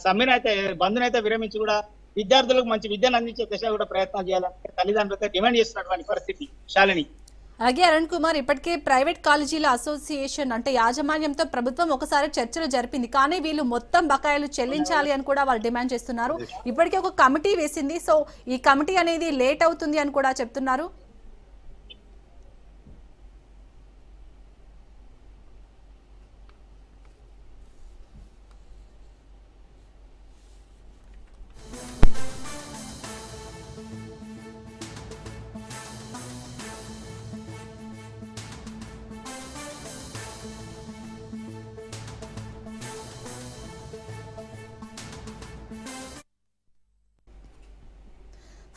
సమ్మెనైతే బంద్నైతే విరమించి కూడా విద్యార్థులకు మంచి విద్యను అందించే దిశ కూడా ప్రయత్నం చేయాలని తల్లిదండ్రులతో డిమాండ్ చేస్తున్నటువంటి పరిస్థితి. శాలిని. అలాగే అరుణ్ కుమార్, ఇప్పటికే ప్రైవేట్ కాలేజీల అసోసియేషన్ అంటే యాజమాన్యంతో ప్రభుత్వం ఒకసారి చర్చలు జరిపింది. కానీ వీళ్ళు మొత్తం బకాయిలు చెల్లించాలి అని కూడా వాళ్ళు డిమాండ్ చేస్తున్నారు. ఇప్పటికే ఒక కమిటీ వేసింది. సో ఈ కమిటీ అనేది లేట్ అవుతుంది అని కూడా చెప్తున్నారు.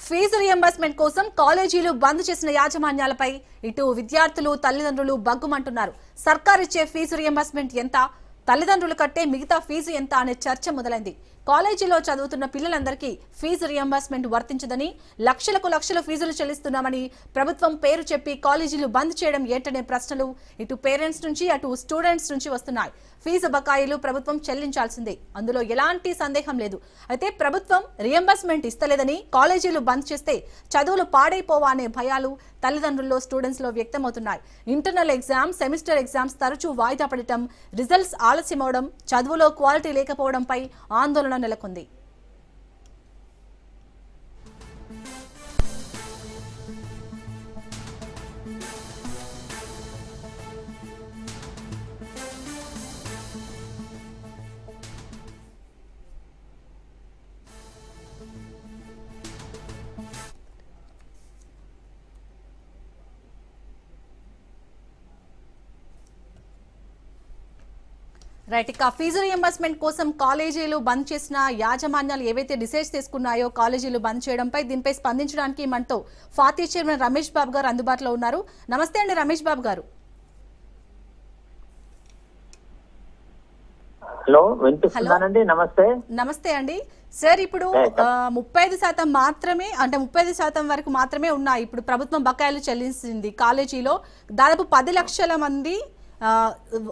ఫీజు రియంబర్స్మెంట్ కోసం కాలేజీలు బంద్ చేసిన యాజమాన్యాలపై ఇటు విద్యార్థులు తల్లిదండ్రులు బగ్గుమంటున్నారు. సర్కారు ఇచ్చే ఫీజు రియంబర్స్మెంట్ ఎంత, తల్లిదండ్రులు కట్టే మిగతా ఫీజు ఎంత అనే చర్చ మొదలైంది. కాలేజీలో చదువుతున్న పిల్లలందరికీ ఫీజు రియంబర్స్మెంట్ వర్తించదని, లక్షల ఫీజులు చెల్లిస్తున్నామని ప్రభుత్వం పేరు చెప్పి కాలేజీలు బంద్ చేయడం ఏంటనే ప్రశ్నలు ఇటు పేరెంట్స్ నుంచి అటు స్టూడెంట్స్ నుంచి వస్తున్నాయి. ఫీజు బకాయిలు ప్రభుత్వం చెల్లించాల్సిందే, అందులో ఎలాంటి సందేహం లేదు. అయితే ప్రభుత్వం రియంబర్స్మెంట్ ఇస్తలేదని కాలేజీలు బంద్ చేస్తే చదువులు పాడైపోవా అనే భయాలు తల్లిదండ్రుల్లో స్టూడెంట్స్ లో వ్యక్తమవుతున్నాయి. ఇంటర్నల్ ఎగ్జామ్స్, సెమిస్టర్ ఎగ్జామ్స్ తరచూ వాయిదా పడటం, రిజల్ట్స్ ఆలస్యమవడం, చదువులో క్వాలిటీ లేకపోవడంపై ఆందోళన నెలకొంది. రైట్, ఇక ఫీజు రియంబర్స్మెంట్ కోసం కాలేజీలు బంద్ చేసిన యాజమాన్యాలు ఏవైతే డిసైడ్స్ తీసుకున్నాయో కాలేజీలు బంద్ చేయడంపై, దీనిపై స్పందించడానికి మనతో ఫాతీ చైర్మన్ రమేష్ బాబు గారు అందుబాటులో ఉన్నారు. నమస్తే అండి రమేష్ బాబు గారు. హలో, వినిపిస్తున్నానండి. నమస్తే. నమస్తే అండి సార్. ఇప్పుడు 35% మాత్రమే, అంటే 35% వరకు మాత్రమే ఉన్నాయి ఇప్పుడు ప్రభుత్వం బకాయిలు చెల్లించింది. కాలేజీలో దాదాపు 10 లక్షల మంది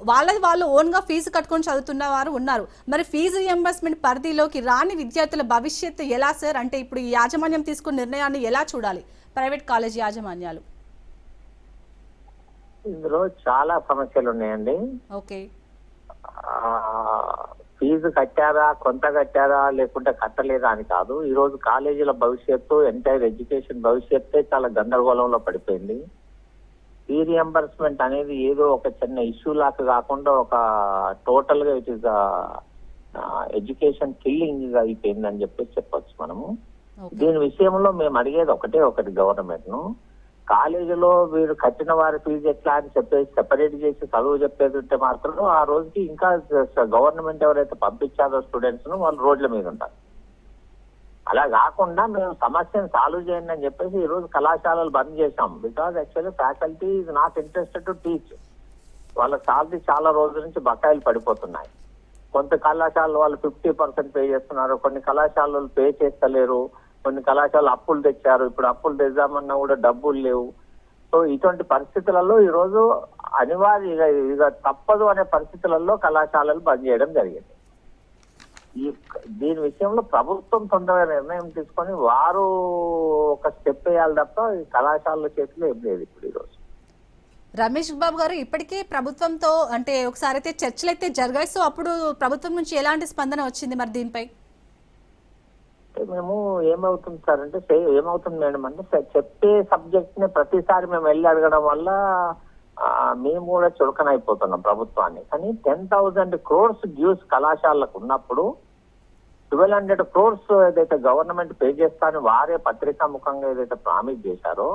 వాళ్ళు ఓన్ గా ఫీజు కట్టుకొని చదువుతున్న వారు ఉన్నారు. మరి ఫీజు రియంబర్స్మెంట్ పరిధిలోకి రాని విద్యార్థుల భవిష్యత్తు ఎలా సార్? అంటే ఇప్పుడు ఈ యాజమాన్యం తీసుకున్న నిర్ణయాన్ని ఎలా చూడాలి ప్రైవేట్ కాలేజీ యాజమాన్యాలు? ఇందులో చాలా సమస్యలు ఉన్నాయండి. ఓకే, ఫీజు కట్టారా, కొంత కట్టారా, లేకుంటే కట్టలేదా అని కాదు. ఈ రోజు కాలేజీల భవిష్యత్తు, ఎంటైర్ ఎడ్యుకేషన్ భవిష్యత్తే చాలా గందరగోళంలో పడిపోయింది. ఫీ రియంబర్స్మెంట్ అనేది ఏదో ఒక చిన్న ఇష్యూ లాగా కాకుండా ఒక టోటల్ గా ఇట్ ఈస్ ఎడ్యుకేషన్ కిల్లింగ్ అయిపోయిందని చెప్పొచ్చు మనము. దీని విషయంలో మేము అడిగేది ఒకటి గవర్నమెంట్ ను, కాలేజీలో వీరు కట్టిన వారి ఫీజు ఎట్లా అని చెప్పేసి సెపరేట్ చేసి చదువు చెప్పేది ఉంటే మాత్రం ఆ రోజుకి ఇంకా గవర్నమెంట్ ఎవరైతే పంపించారో స్టూడెంట్స్ ను వాళ్ళు రోడ్ల మీద ఉంటారు. అలా కాకుండా మేము సమస్యను సాల్వ్ చేయండి అని చెప్పేసి ఈ రోజు కళాశాలలు బంద్ చేశాం. Because actually faculty is not interested to teach. వాళ్ళ సాలరీ చాలా రోజుల నుంచి బకాయిలు పడిపోతున్నాయి. కొంత కళాశాలలు వాళ్ళు 50% పే చేస్తున్నారు, కొన్ని కళాశాలలు పే చేస్తలేరు, కొన్ని కళాశాలలు అప్పులు తెచ్చారు, ఇప్పుడు అప్పులు తెద్దామన్నా కూడా డబ్బులు లేవు. సో ఇటువంటి పరిస్థితులలో ఈ రోజు ఇక తప్పదు అనే పరిస్థితులలో కళాశాలలు బంద్ చేయడం జరిగింది. దీని విషయంలో ప్రభుత్వం తొందరగా నిర్ణయం తీసుకొని వారు ఒక స్టెప్ వేయాలి తప్ప ఈ కళాశాలల చేతిలో ఏం లేదు ఇప్పుడు ఈ రోజు. రమేష్ బాబు గారు, ఇప్పటికే ప్రభుత్వంతో అంటే ఒకసారి అయితే చర్చలు అయితే జరిగాయి. సో అప్పుడు ప్రభుత్వం నుంచి ఎలాంటి స్పందన వచ్చింది మరి దీనిపై? మేము ఏమవుతుంది సార్ అంటే ఏమవుతుంది మేడం అంటే చెప్పే సబ్జెక్ట్ ని ప్రతిసారి మేము వెళ్ళి అడగడం వల్ల మేము కూడా చులకనైపోతున్నాం ప్రభుత్వాన్ని. కానీ 10,000 crores డ్యూస్ కళాశాలకు ఉన్నప్పుడు 1,200 crores ఏదైతే గవర్నమెంట్ పే చేస్తానని వారే పత్రికా ముఖంగా ఏదైతే ప్రామిస్ చేశారో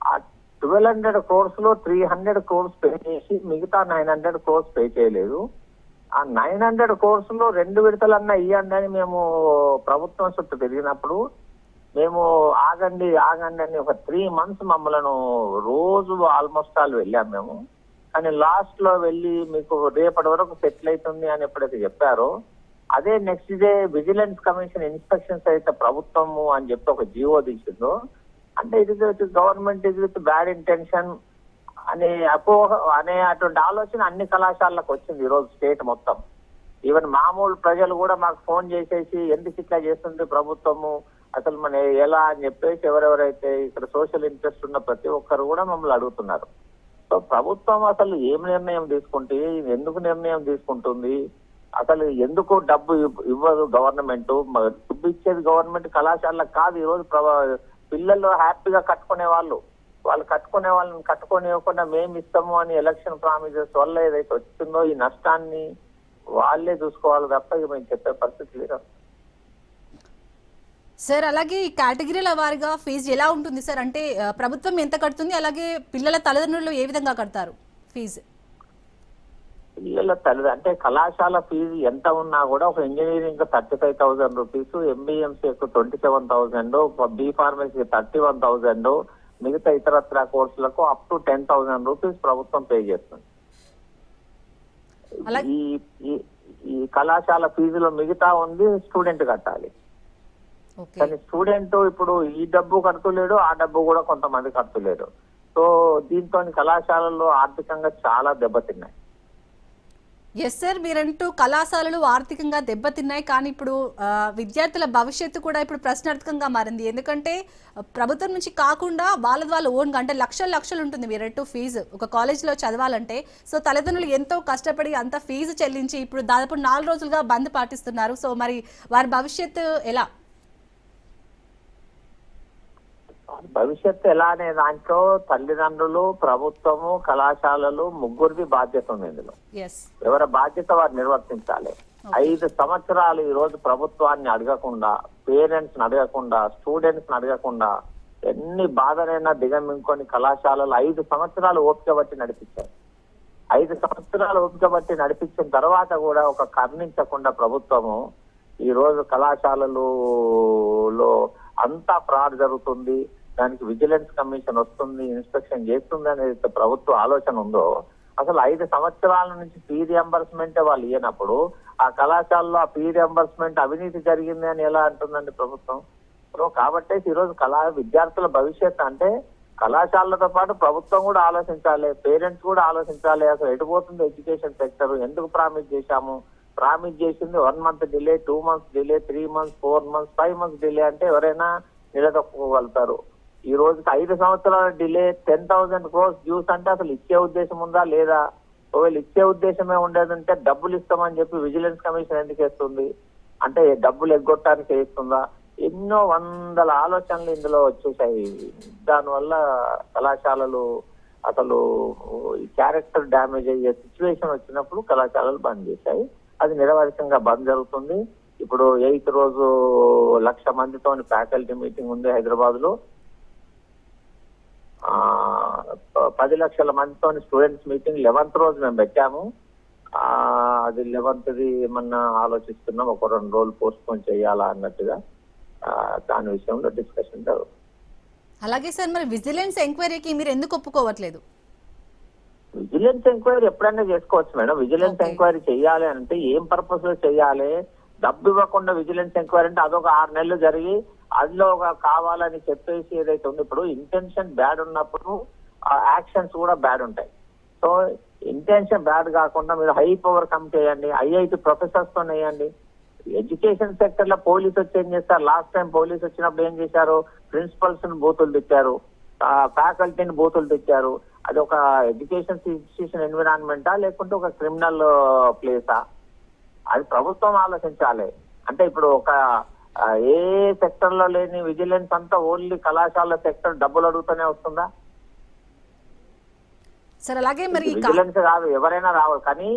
ఆ 1,200 crores లో 300 crores పే చేసి మిగతా 900 crores పే చేయలేదు. ఆ 900 crores లో 2 విడతలన్నా ఇవ్వండి అని మేము ప్రభుత్వం చుట్టూ తిరిగినప్పుడు మేము ఆగండి అని ఒక 3 months మమ్మలను రోజు ఆల్మోస్ట్ ఆల్ వెళ్ళాం మేము. కానీ లాస్ట్ లో వెళ్ళి మీకు రేపటి వరకు సెటిల్ అవుతుంది అని ఎప్పుడైతే చెప్పారో అదే next day vigilance commission inspections అయితే ప్రభుత్వము అని చెప్పి ఒక జీవో తీసిందో అంటే ఇది గవర్నమెంట్ ఇది విత్ బ్యాడ్ ఇంటెన్షన్ అనే అటువంటి ఆలోచన అన్ని కళాశాలకు వచ్చింది ఈ రోజు స్టేట్ మొత్తం. ఈవెన్ మామూలు ప్రజలు కూడా మాకు ఫోన్ చేసేసి ఎందుకు ఇట్లా చేస్తుంది ప్రభుత్వము అసలు మన ఎలా అని చెప్పేసి ఎవరెవరైతే ఇక్కడ సోషల్ ఇంట్రెస్ట్ ఉన్న ప్రతి ఒక్కరు కూడా మమ్మల్ని అడుగుతున్నారు. సో ప్రభుత్వం అసలు ఏం నిర్ణయం తీసుకుంటే ఎందుకు నిర్ణయం తీసుకుంటుంది, అసలు ఎందుకు డబ్బు ఇవ్వదు గవర్నమెంట్? డబ్బు ఇచ్చేది గవర్నమెంట్ కళాశాలకు కాదు. ఈ రోజు పిల్లలు హ్యాపీగా కట్టుకునే వాళ్ళు కట్టుకునే వాళ్ళని కట్టుకోనివ్వకుండా మేము ఇస్తాము అని ఎలక్షన్ ప్రామిసెస్ వల్ల ఏదైతే వచ్చిందో ఈ నష్టాన్ని వాళ్ళే చూసుకోవాలి తప్ప ఇక మేము చెప్పే పరిస్థితి లేదు సార్. అలాగే ఈ కేటగిరీల వారిగా ఫీజు ఎలా ఉంటుంది సార్? అంటే ప్రభుత్వం ఎంత కడుతుంది, అలాగే పిల్లల తల్లిదండ్రులు ఏ విధంగా కడతారు ఫీజు? పిల్లల అంటే కళాశాల ఫీజు ఎంత ఉన్నా కూడా ఒక engineering 35,000 rupees, MBMC 27,000, B pharmacy 31,000, మిగతా ఇతరత్ర కోర్సులకు అప్ టు 10,000 రూపీస్ ప్రభుత్వం పే చేస్తుంది. ఈ కళాశాల ఫీజులో మిగతా ఉంది స్టూడెంట్ కట్టాలి. కానీ స్టూడెంట్ ఇప్పుడు ఈ డబ్బు కడుతులేడు, ఆ డబ్బు కూడా కొంతమంది కడుతులేడు. సో దీంతో కళాశాలల్లో ఆర్థికంగా చాలా దెబ్బతిన్నాయి. ఎస్ సార్, మీరంటూ కళాశాలలు ఆర్థికంగా దెబ్బతిన్నాయి, కానీ ఇప్పుడు విద్యార్థుల భవిష్యత్తు కూడా ఇప్పుడు ప్రశ్నార్థకంగా మారింది. ఎందుకంటే ప్రభుత్వం నుంచి కాకుండా వాళ్ళ ఓన్గా అంటే లక్షలు ఉంటుంది మీరంటూ ఫీజు ఒక కాలేజీలో చదవాలంటే. సో తల్లిదండ్రులు ఎంతో కష్టపడి అంత ఫీజు చెల్లించి ఇప్పుడు దాదాపు 4 రోజులుగా బంద్ పాటిస్తున్నారు. సో మరి వారి భవిష్యత్తు ఎలా? భవిష్యత్తు ఎలా అనే దాంట్లో తల్లిదండ్రులు, ప్రభుత్వము, కళాశాలలు ముగ్గురిది బాధ్యత ఉంది. ఇందులో ఎవరి బాధ్యత వారు నిర్వర్తించాలి. 5 సంవత్సరాలు ఈ రోజు ప్రభుత్వాన్ని అడగకుండా, పేరెంట్స్ అడగకుండా, స్టూడెంట్స్ అడగకుండా ఎన్ని బాధనైనా దిగమింకొని కళాశాలలు 5 సంవత్సరాలు ఓపిక బట్టి నడిపించారు. 5 సంవత్సరాలు ఓపిక బట్టి నడిపించిన తర్వాత కూడా ఒక కర్ణించకుండా ప్రభుత్వము ఈ రోజు కళాశాలలలో అంతా ఫ్రాడ్ జరుగుతుంది, దానికి విజిలెన్స్ కమిషన్ వస్తుంది, ఇన్స్పెక్షన్ చేస్తుంది అనేది ప్రభుత్వ ఆలోచన ఉందో, అసలు 5 సంవత్సరాల నుంచి ఫీ రియంబర్స్మెంట్ వాళ్ళు ఇవ్వనప్పుడు ఆ కళాశాలలో ఆ ఫీ రియంబర్స్మెంట్ అవినీతి జరిగింది అని ఎలా అంటుందండి ప్రభుత్వం? కాబట్టి ఈరోజు విద్యార్థుల భవిష్యత్తు అంటే కళాశాలలతో పాటు ప్రభుత్వం కూడా ఆలోచించాలి, పేరెంట్స్ కూడా ఆలోచించాలి. అసలు ఎటుపోతుంది ఎడ్యుకేషన్ సెక్టర్? ఎందుకు ప్రామిస్ చేశాము? ప్రామిస్ చేసింది 1 month delay, 2 months delay, 3 months, 4 months, 5 months delay అంటే ఎవరైనా నిలదొక్కుకోగలుగుతారు. ఈ రోజుకి 5 సంవత్సరాల డిలే, 10,000 crores డ్యూస్ అంటే అసలు ఇచ్చే ఉద్దేశం ఉందా లేదా? ఒకవేళ ఇచ్చే ఉద్దేశమే ఉండేదంటే డబ్బులు ఇస్తామని చెప్పి విజిలెన్స్ కమిషన్ ఎందుకు వేస్తుంది? అంటే డబ్బులు ఎగ్గొట్టడానికి వేస్తుందా? ఎన్నో వందల ఆలోచనలు ఇందులో వచ్చేసాయి. దానివల్ల కళాశాలలు అసలు క్యారెక్టర్ డ్యామేజ్ అయ్యే సిచ్యువేషన్ వచ్చినప్పుడు కళాశాలలు బంద్ చేశాయి. అది నిరవధికంగా బంద్ జరుగుతుంది. ఇప్పుడు 8th రోజు 1,00,000 మందితో ఫ్యాకల్టీ మీటింగ్ ఉంది హైదరాబాద్ లో. 10 లక్షల మందితో స్టూడెంట్స్ మీటింగ్ 11th రోజు మేము పెట్టాము. అది 11th ఏమన్నా ఆలోచిస్తున్నాం, ఒక 2 రోజులు పోస్ట్ పోన్ చేయాలా అన్నట్టుగా. దాని విషయంలో డిస్కషన్ జరుగుతుంది. అలాగే సార్, మరి విజిలెన్స్ ఎంక్వైరీకి మీరు ఎందుకు ఒప్పుకోవట్లేదు? విజిలెన్స్ ఎంక్వైరీ ఎప్పుడైనా చేసుకోవచ్చు మేడం. Vigilance Okay. ఎంక్వైరీ చేయాలి అంటే ఏం పర్పస్ లో చేయాలి? డబ్బు ఇవ్వకుండా విజిలెన్స్ ఎంక్వైరీ అంటే అదొక 6 నెలలు జరిగి అందులో ఒక కావాలని చెప్పేసి ఏదైతే ఉంది, ఇప్పుడు ఇంటెన్షన్ బ్యాడ్ ఉన్నప్పుడు యాక్షన్స్ కూడా బ్యాడ్ ఉంటాయి. సో ఇంటెన్షన్ బ్యాడ్ కాకుండా మీరు హై పవర్ కమిటీ వేయండి, ఐఐటి ప్రొఫెసర్స్ తో వేయండి. ఎడ్యుకేషన్ సెక్టర్ లో పోలీసు వచ్చి ఏం చేస్తారు? లాస్ట్ టైం పోలీసు వచ్చినప్పుడు ఏం చేశారు? ప్రిన్సిపల్స్ ని బూతులు తిట్టారు, ఫ్యాకల్టీని బూతులు తిట్టారు. అది ఒక ఎడ్యుకేషన్ ఇన్స్టిట్యూషన్ ఎన్విరాన్మెంటా లేకుంటే ఒక క్రిమినల్ ప్లేసా? అది ప్రభుత్వం ఆలోచించాలి. అంటే ఇప్పుడు ఒక ఏ సెక్టర్ లో లేని విజిలెన్స్ అంతా ఓన్లీ కళాశాల సెక్టర్ డబ్బులు అడుగుతూనే వస్తుందా? సార్ అలాగే మరి విజిలెన్స్ కాదు, ఎవరైనా రావాలి. కానీ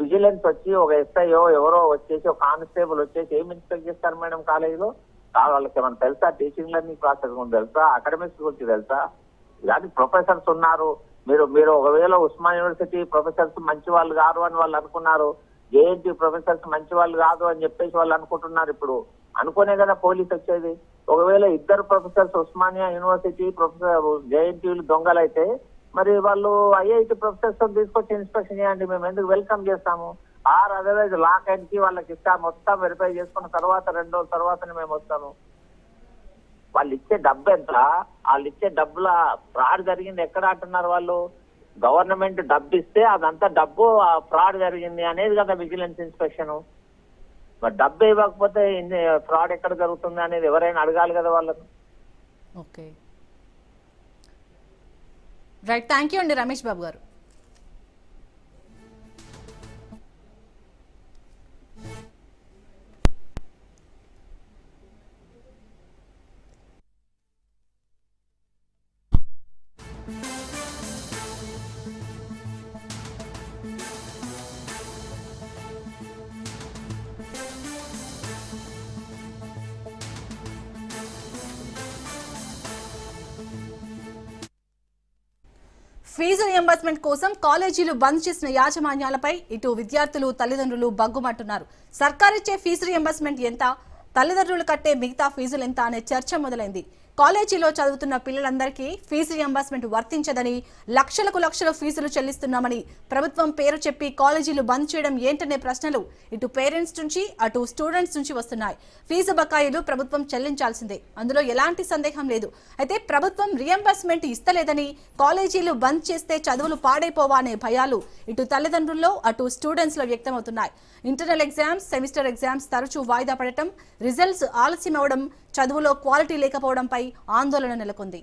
విజిలెన్స్ వచ్చి ఒక ఎస్ఐఓ ఎవరో వచ్చేసి ఒక కానిస్టేబుల్ వచ్చేసి ఏం ఇన్స్పెక్ట్ చేస్తారు మేడం కాలేజీలో? వాళ్ళకి ఏమైనా తెలుసా? టీచింగ్ లెర్నింగ్ ప్రాసెస్ గురించి తెలుసా? అకాడమిక్స్ గురించి తెలుసా? ఇలాంటి ప్రొఫెసర్స్ ఉన్నారు. మీరు ఒకవేళ ఉస్మాన్ యూనివర్సిటీ ప్రొఫెసర్స్ మంచి వాళ్ళు కాదు అని వాళ్ళు అనుకున్నారు, జేఎన్టీ ప్రొఫెసర్స్ మంచి వాళ్ళు కాదు అని చెప్పేసి వాళ్ళు అనుకుంటున్నారు. ఇప్పుడు అనుకునే కదా పోలీస్ వచ్చేది. ఒకవేళ ఇద్దరు ప్రొఫెసర్స్ ఉస్మానియా యూనివర్సిటీ ప్రొఫెసర్ జేఎన్టీలు దొంగలైతే మరి వాళ్ళు ఐఐటి ప్రొఫెసర్స్ తీసుకొచ్చి ఇన్స్పెక్షన్ చేయండి, మేము ఎందుకు వెల్కమ్ చేస్తాము? ఆర్ అదర్వైజ్ లాక్ కి వాళ్ళకి ఇస్తా మొత్తం వెరిఫై చేసుకున్న తర్వాత 2 రోజుల తర్వాతనే మేము వస్తాము. వాళ్ళు ఇచ్చే డబ్బు ఎంత? వాళ్ళు ఇచ్చే డబ్బుల ఫ్రాడ్ జరిగింది ఎక్కడ అంటున్నారు వాళ్ళు? గవర్నమెంట్ డబ్బు ఇస్తే అదంతా డబ్బు ఫ్రాడ్ జరిగింది అనేది కదా విజిలెన్స్ ఇన్స్పెక్షన్. మరి డబ్బు ఇవ్వకపోతే ఫ్రాడ్ ఎక్కడ జరుగుతుంది అనేది ఎవరైనా అడగాలి కదా వాళ్ళకు. Okay, right. థ్యాంక్ యూ అండి రమేష్ బాబు గారు. ఫీజు రియంబర్స్మెంట్ కోసం కాలేజీలు బంద్ చేసిన యాజమాన్యాలపై ఇటు విద్యార్థులు తల్లిదండ్రులు బగ్గుమంటున్నారు. సర్కారిచ్చే ఫీజు రియంబర్స్మెంట్ ఎంత, తల్లిదండ్రులు కట్టే మిగతా ఫీజులు ఎంత అనే చర్చ మొదలైంది. కాలేజీలో చదువుతున్న పిల్లలందరికీ ఫీజు రియంబర్స్మెంట్ వర్తించదని, లక్షలు ఫీజులు చెల్లిస్తున్నామని ప్రభుత్వం పేరు చెప్పి కాలేజీలు బంద్ చేయడం ఏంటనే ప్రశ్నలు ఇటు పేరెంట్స్ నుంచి అటు స్టూడెంట్స్ నుంచి వస్తున్నాయి. ఫీజు బకాయిలు ప్రభుత్వం చెల్లించాల్సిందే, అందులో ఎలాంటి సందేహం లేదు. అయితే ప్రభుత్వం రియంబర్స్మెంట్ ఇస్తలేదని, కాలేజీలు బంద్ చేస్తే చదువులు పాడైపోవా అనే భయాలు ఇటు తల్లిదండ్రుల్లో అటు స్టూడెంట్స్ లో వ్యక్తమవుతున్నాయి. ఇంటర్నల్ ఎగ్జామ్స్, సెమిస్టర్ ఎగ్జామ్స్ తరచూ వాయిదా పడటం, రిజల్ట్స్ ఆలస్యం అవడం, చదువులో క్వాలిటీ లేకపోవడంపై ఆందోళన నెలకొంది.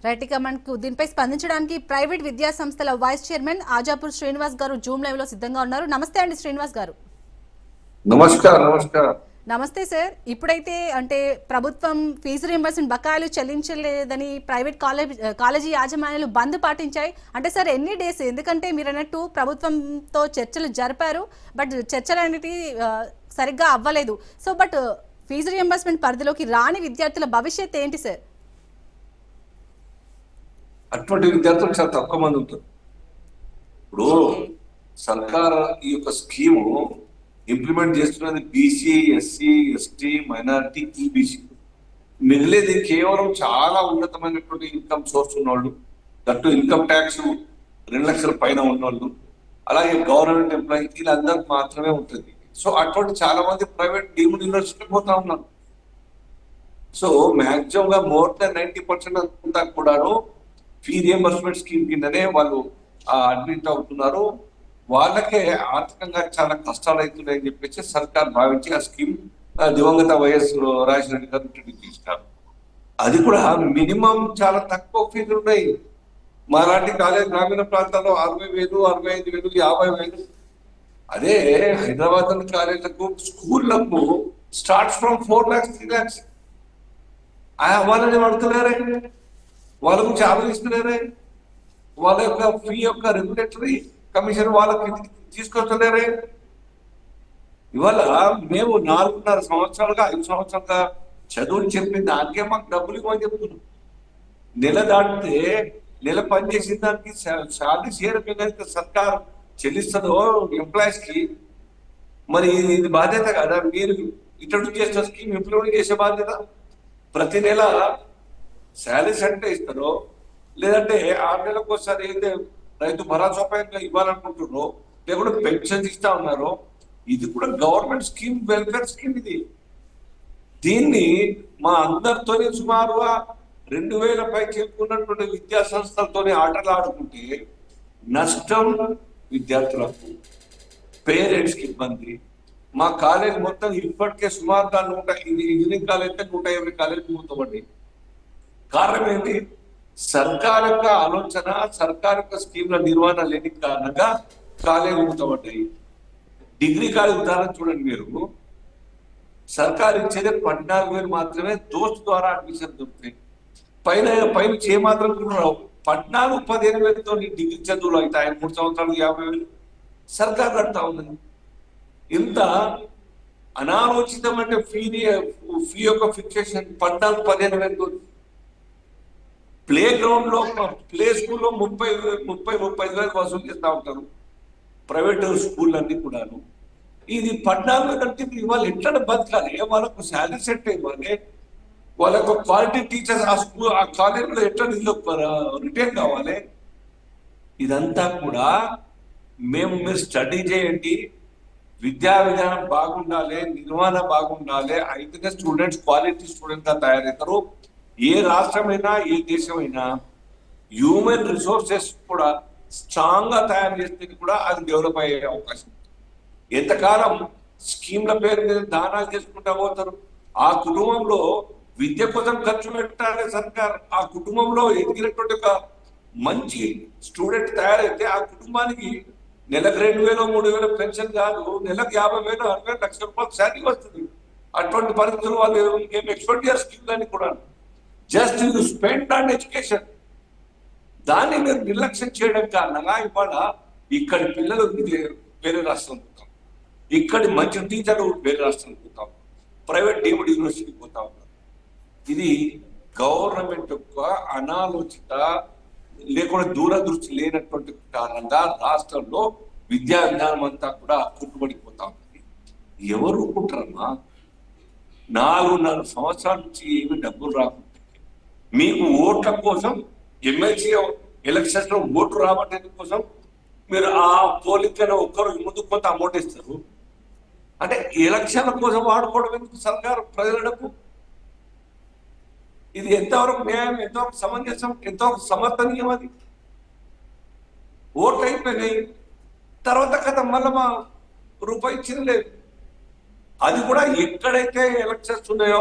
రైట్, ఇక మనకు దీనిపై స్పందించడానికి ప్రైవేట్ విద్యా సంస్థల వైస్ చైర్మన్ ఆజాపూర్ శ్రీనివాస్ గారు జూమ్ లైవ్ లో సిద్ధంగా ఉన్నారు. నమస్తే అండి శ్రీనివాస్ గారు. నమస్కారం. నమస్తే సార్. ఇప్పుడైతే అంటే ప్రభుత్వం ఫీజు రియంబర్స్మెంట్ బకాయిలు చెల్లించలేదని ప్రైవేట్ కాలేజీ యాజమాన్యాలు బంద్ పాటించాయి అంటే సార్ ఎన్ని డేస్? ఎందుకంటే మీరు అన్నట్టు ప్రభుత్వంతో చర్చలు జరిపారు, బట్ చర్చలు అనేది సరిగ్గా అవ్వలేదు. సో బట్ ఫీజు రియంబర్స్మెంట్ పరిధిలోకి రాని విద్యార్థుల భవిష్యత్ ఏంటి సార్? అటువంటి విద్యార్థులు చాలా తక్కువ మంది ఉంటారు. ఇప్పుడు సర్కార్ ఈ యొక్క స్కీము ఇంప్లిమెంట్ చేస్తున్నది BC, SC, ST, minority, EBC. మిగిలేది కేవలం చాలా ఉన్నతమైనటువంటి ఇన్కమ్ సోర్స్ ఉన్నవాళ్ళు, దట్టు ఇన్కమ్ ట్యాక్స్ 2 లక్షల పైన ఉన్నవాళ్ళు, అలాగే గవర్నమెంట్ ఎంప్లాయీ, వీళ్ళందరికి మాత్రమే ఉంటుంది. సో అటువంటి చాలా మంది ప్రైవేట్ డీమ్డ్ యూనివర్సిటీ పోతా ఉన్నారు. సో మాక్సిమం గా మోర్ దాన్ 90% అంతా కూడాను ఫీ రియంబర్స్మెంట్ స్కీమ్ కిందనే వాళ్ళు అడ్మిట్ అవుతున్నారు. వాళ్ళకే ఆర్థికంగా చాలా కష్టాలు అవుతున్నాయని చెప్పేసి సర్కార్ భావించి ఆ స్కీమ్ దివంగత వైఎస్ రాజశేఖర గారు ఇంట్రడ్యూస్ చేసినారు. అది కూడా మినిమం చాలా తక్కువ ఫీజులు ఉన్నాయి. మాలాంటి కాలేజ్ గ్రామీణ ప్రాంతాల్లో 60,000, 65,000, 50,000. అదే హైదరాబాద్ కాలేజీలకు స్కూళ్లకు స్టార్ట్ ఫ్రమ్ 4 lakhs, 3 lakhs. వాళ్ళని పడుతున్నారే, వాళ్ళ గురించి ఆలోచిస్తున్నారే, వాళ్ళ యొక్క ఫీ యొక్క రెగ్యులేటరీ కమిషన్ వాళ్ళకి తీసుకొస్తలేరే. ఇవాళ మేము 4.5 సంవత్సరాలుగా 5 సంవత్సరాలుగా చదువులు చెప్పి దానికే మాకు డబ్బులు ఇవ్వని చెప్తున్నాం. నెల దాటితే నెల పనిచేసిన దానికి శాలరీ చేయడం సర్కార్ చెల్లిస్తుందో ఎంప్లాయీస్ కి, మరి ఇది బాధ్యత కదా. మీరు ఇంట్రడ్యూస్ చేసిన స్కీమ్ ఇంప్లిమెంట్ చేసే బాధ్యత. ప్రతి నెల శాలరీస్ అంటే ఇస్తారో, లేదంటే 6 నెలలకు ఒకసారి ఏదైతే రైతు భరోసా పైన ఇవ్వాలనుకుంటున్నారో, లేకుంటే పెన్షన్ ఇస్తా ఉన్నారో, ఇది కూడా గవర్నమెంట్ స్కీమ్, వెల్ఫేర్ స్కీమ్. ఇది దీన్ని మా అందరితోనే సుమారుగా 2,000 పైకి చెప్పుకున్నటువంటి విద్యా సంస్థలతోనే ఆటలు ఆడుకుంటే నష్టం విద్యార్థులకు, పేరెంట్స్ కి ఇబ్బంది. మా కాలేజ్ మొత్తం ఇప్పటికే సుమారుగా ఇంజనీరింగ్ కాలేజ్ 150 కాలేజ్ మూతపడ్డాయి. కారణం ఏంటి? సర్కార్ యొక్క ఆలోచన, సర్కార్ యొక్క స్కీమ్ల నిర్వహణ లేని కారణంగా కాలేజ్ మూతపడ్డాయి. డిగ్రీ కాలేజ్ ఉదాహరణ చూడండి మీరు. సర్కార్ ఇచ్చేదే 14,000 మాత్రమే దోస్త్ ద్వారా అడ్మిషన్ దొరుకుతాయి. పైన ఏమాత్రం 14-15,000తో డిగ్రీ చదువులు అయితే ఆయన 3 సంవత్సరాలు 50,000 సర్కార్ కడతా ఉన్నది. ఇంత అనాలోచితమైన ఫీ యొక్క ఫిక్సేషన్ 14-15,000. ప్లే గ్రౌండ్ లో, ప్లే స్కూల్లో 30-35,000 వసూలు చేస్తూ ఉంటారు ప్రైవేట్ స్కూళ్ళన్నీ కూడాను. ఇది 14,000 అంటే ఇవాళ ఎట్లా బతకాలి? వాళ్ళకు శాలరీ సెట్ ఇవ్వాలి, వాళ్ళకు క్వాలిటీ టీచర్స్ ఆ కాలేజీలో ఎట్లా రిటైన్ కావాలి? ఇదంతా కూడా మీరు స్టడీ చేయండి. విద్యా విధానం బాగుండాలి, నిర్వహణ బాగుండాలి, అయితేనే స్టూడెంట్స్ క్వాలిటీ స్టూడెంట్ గా తయారవుతారు. ఏ రాష్ట్రమైనా, ఏ దేశమైనా హ్యూమన్ రిసోర్సెస్ కూడా స్ట్రాంగ్ గా తయారు చేస్తే కూడా అది డెవలప్ అయ్యే అవకాశం. ఎంతకాలం స్కీమ్ల పేరు మీద దానాలు చేసుకుంటా పోతారు. ఆ కుటుంబంలో విద్య కోసం ఖర్చు పెట్టాలి సర్కార్. ఆ కుటుంబంలో ఎదిగినటువంటి ఒక మంచి స్టూడెంట్ తయారైతే ఆ కుటుంబానికి నెలకు 2,000, 3,000 పెన్షన్ కాదు, నెలకు 50,000, 60,000, లక్ష రూపాయలు శాలరీ వస్తుంది. అటువంటి పరిస్థితులు వాళ్ళు ఏం ఎక్స్పెక్ట్ చేయాలి స్కీమ్లన్నీ కూడా. Just you spend on education. దాన్ని మీరు నిర్లక్ష్యం చేయడం కారణంగా ఇవాళ ఇక్కడి పిల్లలు వేరే రాష్ట్రం పోతాం, ఇక్కడి మంచి టీచర్లు వేరే రాష్ట్రం పోతాం, ప్రైవేట్ డీమ్డ్ యూనివర్సిటీకి పోతా ఉన్నారు. ఇది గవర్నమెంట్ యొక్క అనాలోచిత, లేకుండా దూరదృష్టి లేనటువంటి కారణంగా రాష్ట్రంలో విద్యా విధానం అంతా కూడా కుట్టుబడిపోతా ఉంది. ఎవరు ఊరుకుంటారమ్మా? 4.5 సంవత్సరాల నుంచి ఏమి డబ్బులు రాకుండా మీకు ఓట్ల కోసం, ఎమ్మెల్సీ ఎలక్షన్స్ లో ఓట్లు రాబట్టేందుకు కోసం మీరు ఆ పోలికలో ఒక్కరు ముందు కొంత అమౌంట్ ఇస్తారు. అంటే ఎలక్షన్ల కోసం వాడుకోవడం ఎందుకు సర్కారు ప్రజల డబ్బు? ఇది ఎంతవరకు న్యాయం, ఎంతవరకు సమంజసం, ఎంతవరకు సమర్థనీయం? అది ఓట్లు అయిపోయినాయి, తర్వాత కథ మళ్ళీ మా రూపాయి ఇచ్చిన లేదు. అది కూడా ఎక్కడైతే ఎలక్షన్స్ ఉన్నాయో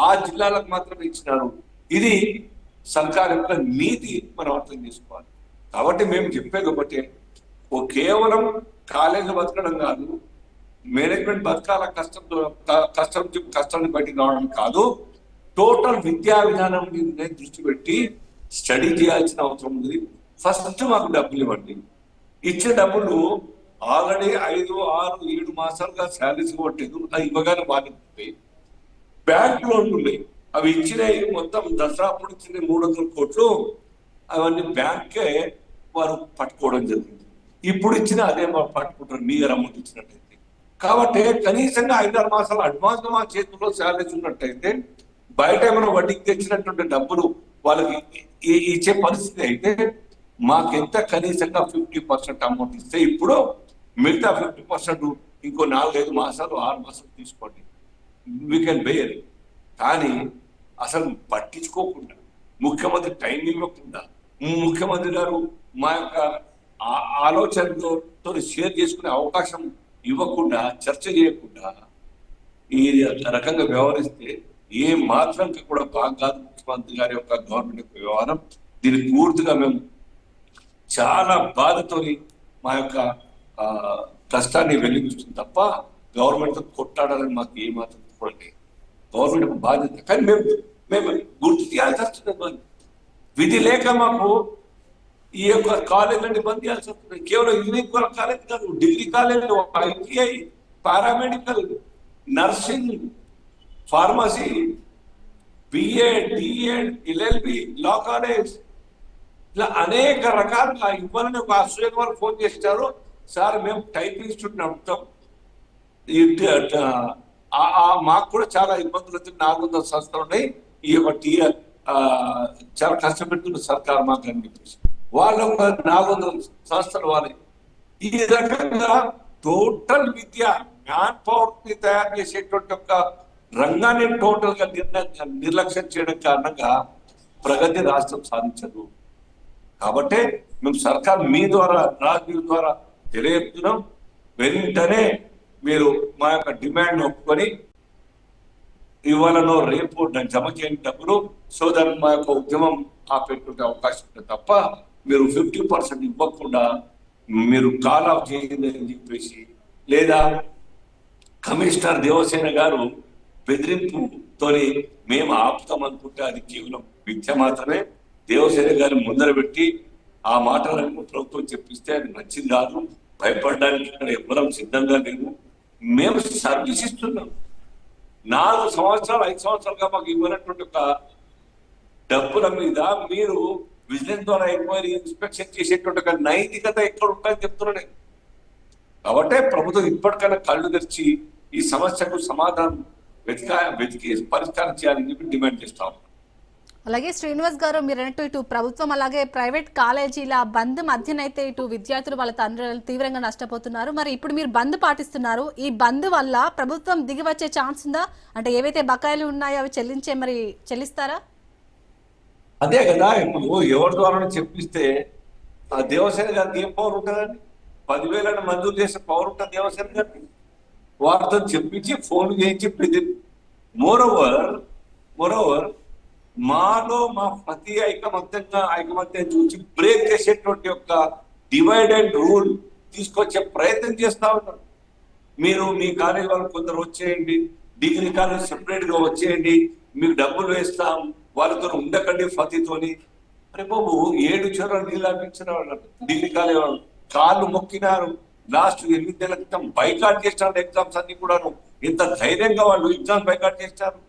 ఆ జిల్లాలకు మాత్రమే ఇచ్చినారు. ఇది సర్కార్ యొక్క నీతి మనం అర్థం చేసుకోవాలి. కాబట్టి మేము చెప్పేది ఒకటే, కేవలం కాలేజీలు బతకడం కాదు, మేనేజ్మెంట్ బతకాల కష్టం బయటికి రావడం కాదు, టోటల్ విద్యా విధానం మీద దృష్టి పెట్టి స్టడీ చేయాల్సిన అవసరం ఉంది. ఫస్ట్ మాకు డబ్బులు ఇవ్వండి. ఇచ్చే డబ్బులు ఆల్రెడీ 5, 6, 7 మాసాలుగా శాలరీస్ ఇవ్వట్లేదు. అది ఇవ్వగానే బాధిపోయి బ్యాంక్ లోన్లు ఉన్నాయి, అవి ఇచ్చినాయి. మొత్తం దసరా అప్పుడు ఇచ్చిన 300 కోట్లు అవన్నీ బ్యాంకే వారు పట్టుకోవడం జరిగింది. ఇప్పుడు ఇచ్చిన అదే పట్టుకుంటారు మీ అమౌంట్ ఇచ్చినట్టయితే. కాబట్టి కనీసంగా 5-6 మాసాలు అడ్వాన్స్ మా చేతుల్లో శాలరీస్ ఉన్నట్టయితే బయట ఏమైనా వడ్డీకి తెచ్చినటువంటి డబ్బులు వాళ్ళకి ఇచ్చే పరిస్థితి అయితే మాకెంత కనీసంగా 50% అమౌంట్ ఇస్తే, ఇప్పుడు మిగతా 50% ఇంకో 4-5 మాసాలు 6 మాసాలు తీసుకోండి, వీ కెన్ బేర్. కానీ అసలు పట్టించుకోకుండా, ముఖ్యమంత్రి టైం ఇవ్వకుండా, ముఖ్యమంత్రి గారు మా యొక్క ఆలోచనతో షేర్ చేసుకునే అవకాశం ఇవ్వకుండా, చర్చ చేయకుండా ఈ రకంగా వ్యవహరిస్తే ఏ మాత్రంకి కూడా బాగా కాదు ముఖ్యమంత్రి గారి యొక్క గవర్నమెంట్ యొక్క వ్యవహారం. దీన్ని పూర్తిగా మేము చాలా బాధతోని మా యొక్క కష్టాన్ని వెలిగిస్తుంది తప్ప గవర్నమెంట్ తో కొట్టాడాలని మాకు ఏ మాత్రం కూడా లేదు. గవర్నమెంట్ బాధ్యత, కానీ మేము గుర్తు చేయాల్సి వస్తుంది. విధి లేక మాకు ఈ యొక్క కాలేజీలన్నీ బంద్ చేయాల్సి వస్తుంది. కేవలం ఇంజనీరింగ్ కాలేజ్ కాదు, degree college, ITI, paramedical, nursing, pharmacy, BEd, DEd, LLB, law college, ఇట్లా అనేక రకాలుగా ఇవ్వాలని ఒక అసోసియేట్ వారు ఫోన్ చేశారు. సార్ మేము టైప్ ఇన్స్టిట్యూట్ నడుపుతాం, మాకు కూడా చాలా ఇబ్బందులు వచ్చి 400 సంస్థలు ఉన్నాయి, ఈ యొక్క చాలా కష్టపెడుతున్న సర్కారు మాకు అని చెప్పేసి వాళ్ళు 400 సంస్థలు వాళ్ళు ఈ రకంగా టోటల్ విద్య మ్యాన్ పవర్ ని తయారు చేసేటువంటి ఒక రంగాన్ని టోటల్ గా నిర్లక్ష్యం చేయడం కారణంగా ప్రగతి రాష్ట్రం సాధించదు. కాబట్టి మేము సర్కార్ మీ ద్వారా, రాజకీయ ద్వారా తెలియజేస్తున్నాం, వెంటనే మీరు మా యొక్క డిమాండ్ ఒప్పుకొని ఇవాళనో రేపు జమ చేయని డబ్బులు సో దానికి మా యొక్క ఉద్యమం ఆపేటువంటి అవకాశం ఉంటుంది తప్ప మీరు 50% ఇవ్వకుండా మీరు కాల్ ఆఫ్ చేయండి అని చెప్పేసి, లేదా కమిషనర్ దేవసేన గారు బెదిరింపుతోని మేము ఆపుతాం అనుకుంటే అది కేవలం మిథ్య మాత్రమే. దేవసేన గారిని ముందర పెట్టి ఆ మాటలను ప్రభుత్వం చెప్పిస్తే అది నచ్చింది కాదు. భయపడడానికి ఇక్కడ ఎవ్వరం సిద్ధంగా లేవు. మేము సర్వీస్ ఇస్తున్నాం. 4 సంవత్సరాలు 5 సంవత్సరాలుగా మాకు ఇవ్వనటువంటి ఒక డబ్బుల మీద మీరు విజిలెన్స్ ద్వారా ఎంక్వైరీ, ఇన్స్పెక్షన్ చేసేటువంటి ఒక నైతికత ఎక్కడ ఉంటుందని చెప్తున్నాను. కాబట్టి ప్రభుత్వం ఇప్పటికైనా కళ్ళు తెరిచి ఈ సమస్యకు సమాధానం వెతికి పరిష్కారం చేయాలని చెప్పి డిమాండ్ చేస్తాం. అలాగే శ్రీనివాస్ గారు, మీరు అన్నట్టు ఇటు ప్రభుత్వం అలాగే ప్రైవేట్ కాలేజీల బంద్ మధ్యనైతే ఇటు విద్యార్థులు వాళ్ళ తండ్రులు తీవ్రంగా నష్టపోతున్నారు. మరి ఇప్పుడు మీరు బంద్ పాటిస్తున్నారు, ఈ బంద్ వల్ల ప్రభుత్వం దిగి వచ్చే ఛాన్స్ ఉందా? అంటే ఏవైతే బకాయిలు ఉన్నాయో అవి చెల్లిస్తారా? అదే కదా, ఇప్పుడు ఎవరి ద్వారా చెప్పిస్తే ఆ దేవసేన గారికి ఏం పవర్ ఉంటుందండి? 10,000 మంజూరు చేసే పవర్ ఉంటుంది దేవసేన గారికి. వారితో చెప్పించి ఫోన్ చేయించి మోరోవర్ మాలో మా ప్రతి ఐకమత్యం చూసి బ్రేక్ చేసేటువంటి యొక్క డివైడ్ అండ్ రూల్ తీసుకొచ్చే ప్రయత్నం చేస్తా ఉన్నారు. మీరు మీ కాలేజ్ వాళ్ళు కొందరు వచ్చేయండి, డిగ్రీ కాలేజ్ సెపరేట్ గా వచ్చేయండి, మీకు డబ్బులు వేస్తాం, వాళ్ళతో ఉండకండి ఫతితోని. అరే బాబు, 7 చెరువులు నీళ్ళు అనిపించిన వాళ్ళు డిగ్రీ కాలేజ్ వాళ్ళు కాళ్ళు మొక్కినారు. లాస్ట్ 8 నెలల క్రితం బైకాట్ చేసినారు ఎగ్జామ్స్ అన్ని కూడాను. ఇంత ధైర్యంగా వాళ్ళు ఎగ్జామ్స్ బైకాట్ చేస్తారు.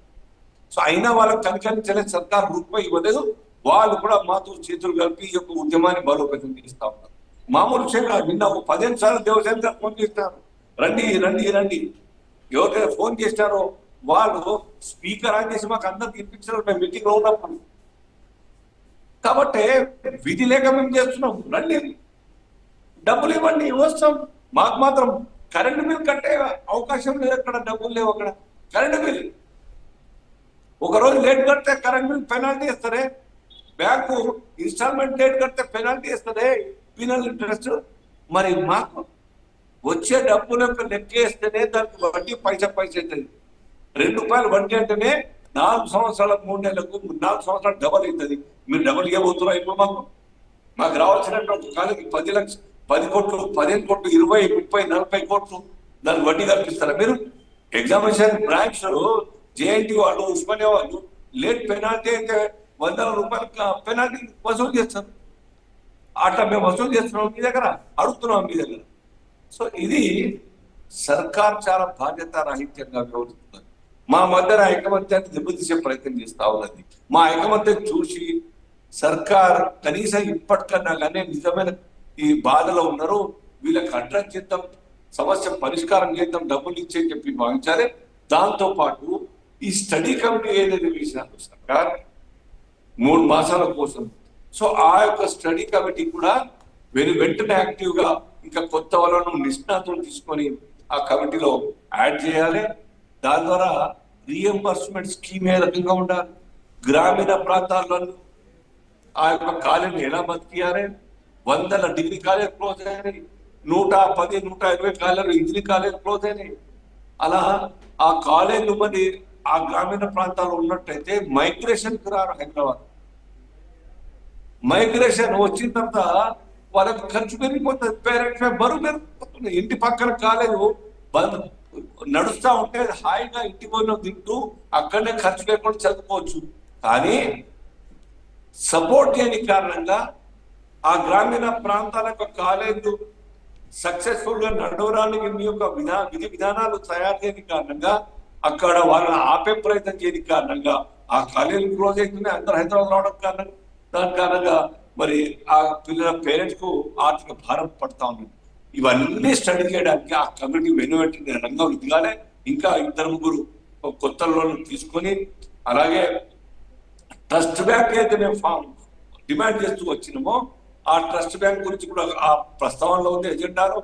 సో అయినా వాళ్ళకి కనికరించలేదు, సర్కార్ రూపాయి ఇవ్వలేదు. వాళ్ళు కూడా మాతో చేతులు కలిపి ఈ యొక్క ఉద్యమాన్ని బలోపేతం చేస్తా ఉన్నారు. మామూలు విషయంగా నిన్న 15 సార్లు దేవసేన గారు ఫోన్ చేస్తారు, రండి రండి రండి. ఎవరికైనా ఫోన్ చేస్తారో వాళ్ళు స్పీకర్ ఆన్ చేసి మాకు అందరికి వినిపించారు మేము మీటింగ్ లో ఉన్నప్పుడు. కాబట్టి విధి లేక మేము చేస్తున్నాం, రండి డబ్బులు ఇవ్వండి వస్తాం. మాకు మాత్రం కరెంటు బిల్ కట్టే అవకాశం లేదు, అక్కడ డబ్బులు లేవు. అక్కడ కరెంటు బిల్ ఒకరోజు లేట్ కడితే కరెంట్ బిల్ పెనాల్టీ ఇస్తారే, బ్యాంకు ఇన్స్టాల్మెంట్ లేట్ కడితే పెనాల్టీ ఇస్తారే, పీనల్ ఇంట్రెస్ట్. మరి మాకు వచ్చే డబ్బుల యొక్క లెక్క వేస్తేనే దానికి వడ్డీ పైసా అవుతుంది. ₹2 వడ్డీ అంటేనే 4 సంవత్సరాల 3 నెలలకు 4 సంవత్సరాలు డబల్ అవుతుంది. మీరు డబల్ ఇవ్వబోతున్నారు ఇప్పుడు మాకు రావాల్సినటువంటి కాలకి 10 లక్షలు, 10 కోట్లు, 15 కోట్లు, 20, 30, 40 కోట్లు దానికి వడ్డీ కల్పిస్తారా మీరు? ఎగ్జామినేషన్ బ్రాంచ్ జేఎన్టీ వాళ్ళు, ఉస్మానియా వాళ్ళు లేట్ పెనాల్టీ అయితే ₹100 పెనాల్టీ వసూలు చేస్తారు. అట్లా మేము వసూలు చేస్తున్నాం మీ దగ్గర, అడుగుతున్నాం మీ దగ్గర. సో ఇది సర్కార్ చాలా బాధ్యత రాహిత్యంగా వ్యవహరిస్తున్నారు. మా మధ్య ఐకమత్యాన్ని దెబ్బతీసే ప్రయత్నం చేస్తా ఉన్నది. మా ఐకమత్యం చూసి సర్కార్ కనీసం ఇప్పటికన్నా కానీ నిజమైన ఈ బాధలో ఉన్నారు, వీళ్ళకి అడ్రస్ చేద్దాం, సమస్య పరిష్కారం చేద్దాం, డబ్బులు ఇచ్చేని చెప్పి భావించాలి. దాంతో పాటు ఈ స్టడీ కమిటీ ఏదైతే వేసినారు సర్కార్ 3 మాసాల కోసం, సో ఆ యొక్క స్టడీ కమిటీ కూడా వెంటనే యాక్టివ్ గా ఇంకా కొత్త వాళ్ళను నిష్ణాతులు తీసుకొని ఆ కమిటీలో యాడ్ చేయాలి. దాని ద్వారా రీఎంబర్స్మెంట్ స్కీమ్ ఏ రకంగా ఉండాలి, గ్రామీణ ప్రాంతాల్లో ఆ యొక్క కాలేజీని ఎలా బతికియాలి. 100 డిగ్రీ కాలేజ్ క్లోజ్ అయినాయి, 110, 120 కాలేజీలు ఇంజనీరింగ్ కాలేజ్ క్లోజ్ అయినాయి. అలా ఆ కాలేజీలు మరి ఆ గ్రామీణ ప్రాంతాల్లో ఉన్నట్టయితే మైగ్రేషన్ కి రారు హైదరాబాద్. మైగ్రేషన్ వచ్చిన తర్వాత వాళ్ళకి ఖర్చు పెరిగిపోతుంది, పేరెంట్స్ బరువు పెరిగిపోతుంది. ఇంటి పక్కన కాలేజ్ బంద్ నడుస్తూ ఉంటే హాయిగా ఇంటి పోయిన తింటూ అక్కడనే ఖర్చు లేకుండా చదువుకోవచ్చు. కానీ సపోర్ట్ చేయని కారణంగా ఆ గ్రామీణ ప్రాంతాల యొక్క కాలేజీలు సక్సెస్ఫుల్ గా నడవడానికి మీ యొక్క విధి విధానాలు తయారు చేయని కారణంగా అక్కడ వాళ్ళని ఆపే ప్రయత్నం చేయని కారణంగా ఆ కాలేజీలు క్లోజ్ అవుతున్నాయి. అందరూ హైదరాబాద్ రావడం కారణంగా దాని కారణంగా మరి ఆ పిల్లల పేరెంట్స్ కు ఆర్థిక భారం పడతా ఉంది. ఇవన్నీ స్టడీ చేయడానికి ఆ కమిటీ వెనువెంటనే రంగంలో దిగాలి. ఇంకా 2-3 కొత్త లోన్లు తీసుకొని, అలాగే ట్రస్ట్ బ్యాంక్ అయితే మేము డిమాండ్ చేస్తూ వచ్చినామో ఆ ట్రస్ట్ బ్యాంక్ గురించి కూడా ఆ ప్రస్తావనలో ఉంది ఎజెండాలో.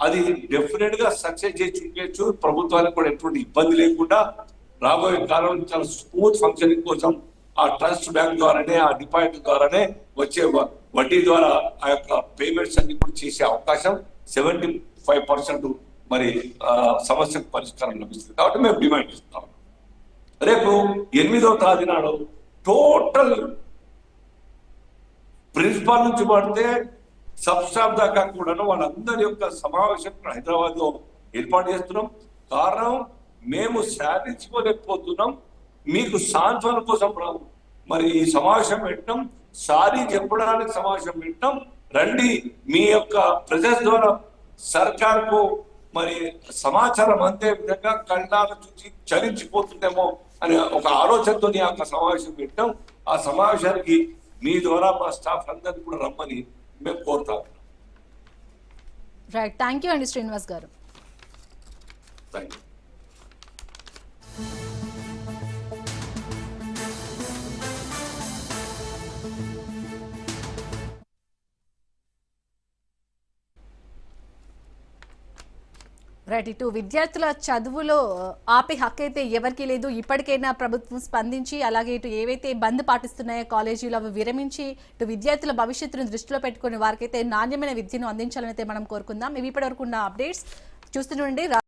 అది డెఫినెట్ గా సక్సెస్ చేసి చూపించచ్చు. ప్రభుత్వానికి కూడా ఎటువంటి ఇబ్బంది లేకుండా రాబోయే కాలంలో చాలా స్మూత్ ఫంక్షనింగ్ కోసం ఆ ట్రస్ట్ బ్యాంక్ ద్వారానే, ఆ డిపాజిట్ ద్వారానే వచ్చే వడ్డీ ద్వారా ఆ యొక్క పేమెంట్స్ అన్ని కూడా చేసే అవకాశం 75% మరి సమస్యకు పరిష్కారం లభిస్తుంది. కాబట్టి మేము డిమాండ్ చేస్తాం. రేపు 8వ తేదీ నాడు టోటల్ ప్రిన్సిపాల్ నుంచి పడితే సబ్ స్టాఫ్ దాకా కూడా వాళ్ళందరి యొక్క సమావేశం హైదరాబాద్ లో ఏర్పాటు చేస్తున్నాం. కారణం మేము సాధించుకోలేకపోతున్నాం, మీకు సాంత్వన కోసం మరి ఈ సమావేశం పెట్టడం, సారీ చెప్పడానికి సమావేశం పెట్టడం. రండి, మీ యొక్క ప్రజెస్ ద్వారా సర్కార్కు మరి సమాచారం అందే విధంగా కళ్ళాల చూసి చలించిపోతుందేమో అనే ఒక ఆలోచనతో ఆ యొక్క సమావేశం పెట్టడం. ఆ సమావేశానికి మీ ద్వారా మా స్టాఫ్ అందరినీ కూడా రమ్మని మేము కోరుతాం. రైట్, థ్యాంక్ యూ అండి శ్రీనివాస్ గారు. Thank you. రైట్, ఇటు విద్యార్థుల చదువులో ఆపే హక్కు అయితే ఎవరికీ లేదు. ఇప్పటికైనా ప్రభుత్వం స్పందించి, అలాగే ఇటు ఏవైతే బంద్ పాటిస్తున్నాయో కాలేజీలు అవి విరమించి ఇటు విద్యార్థుల భవిష్యత్తును దృష్టిలో పెట్టుకుని వారికైతే నాణ్యమైన విద్యను అందించాలని అయితే మనం కోరుకుందాం. ఇవి ఇప్పటివరకు ఉన్న అప్డేట్స్ చూస్తుండండి.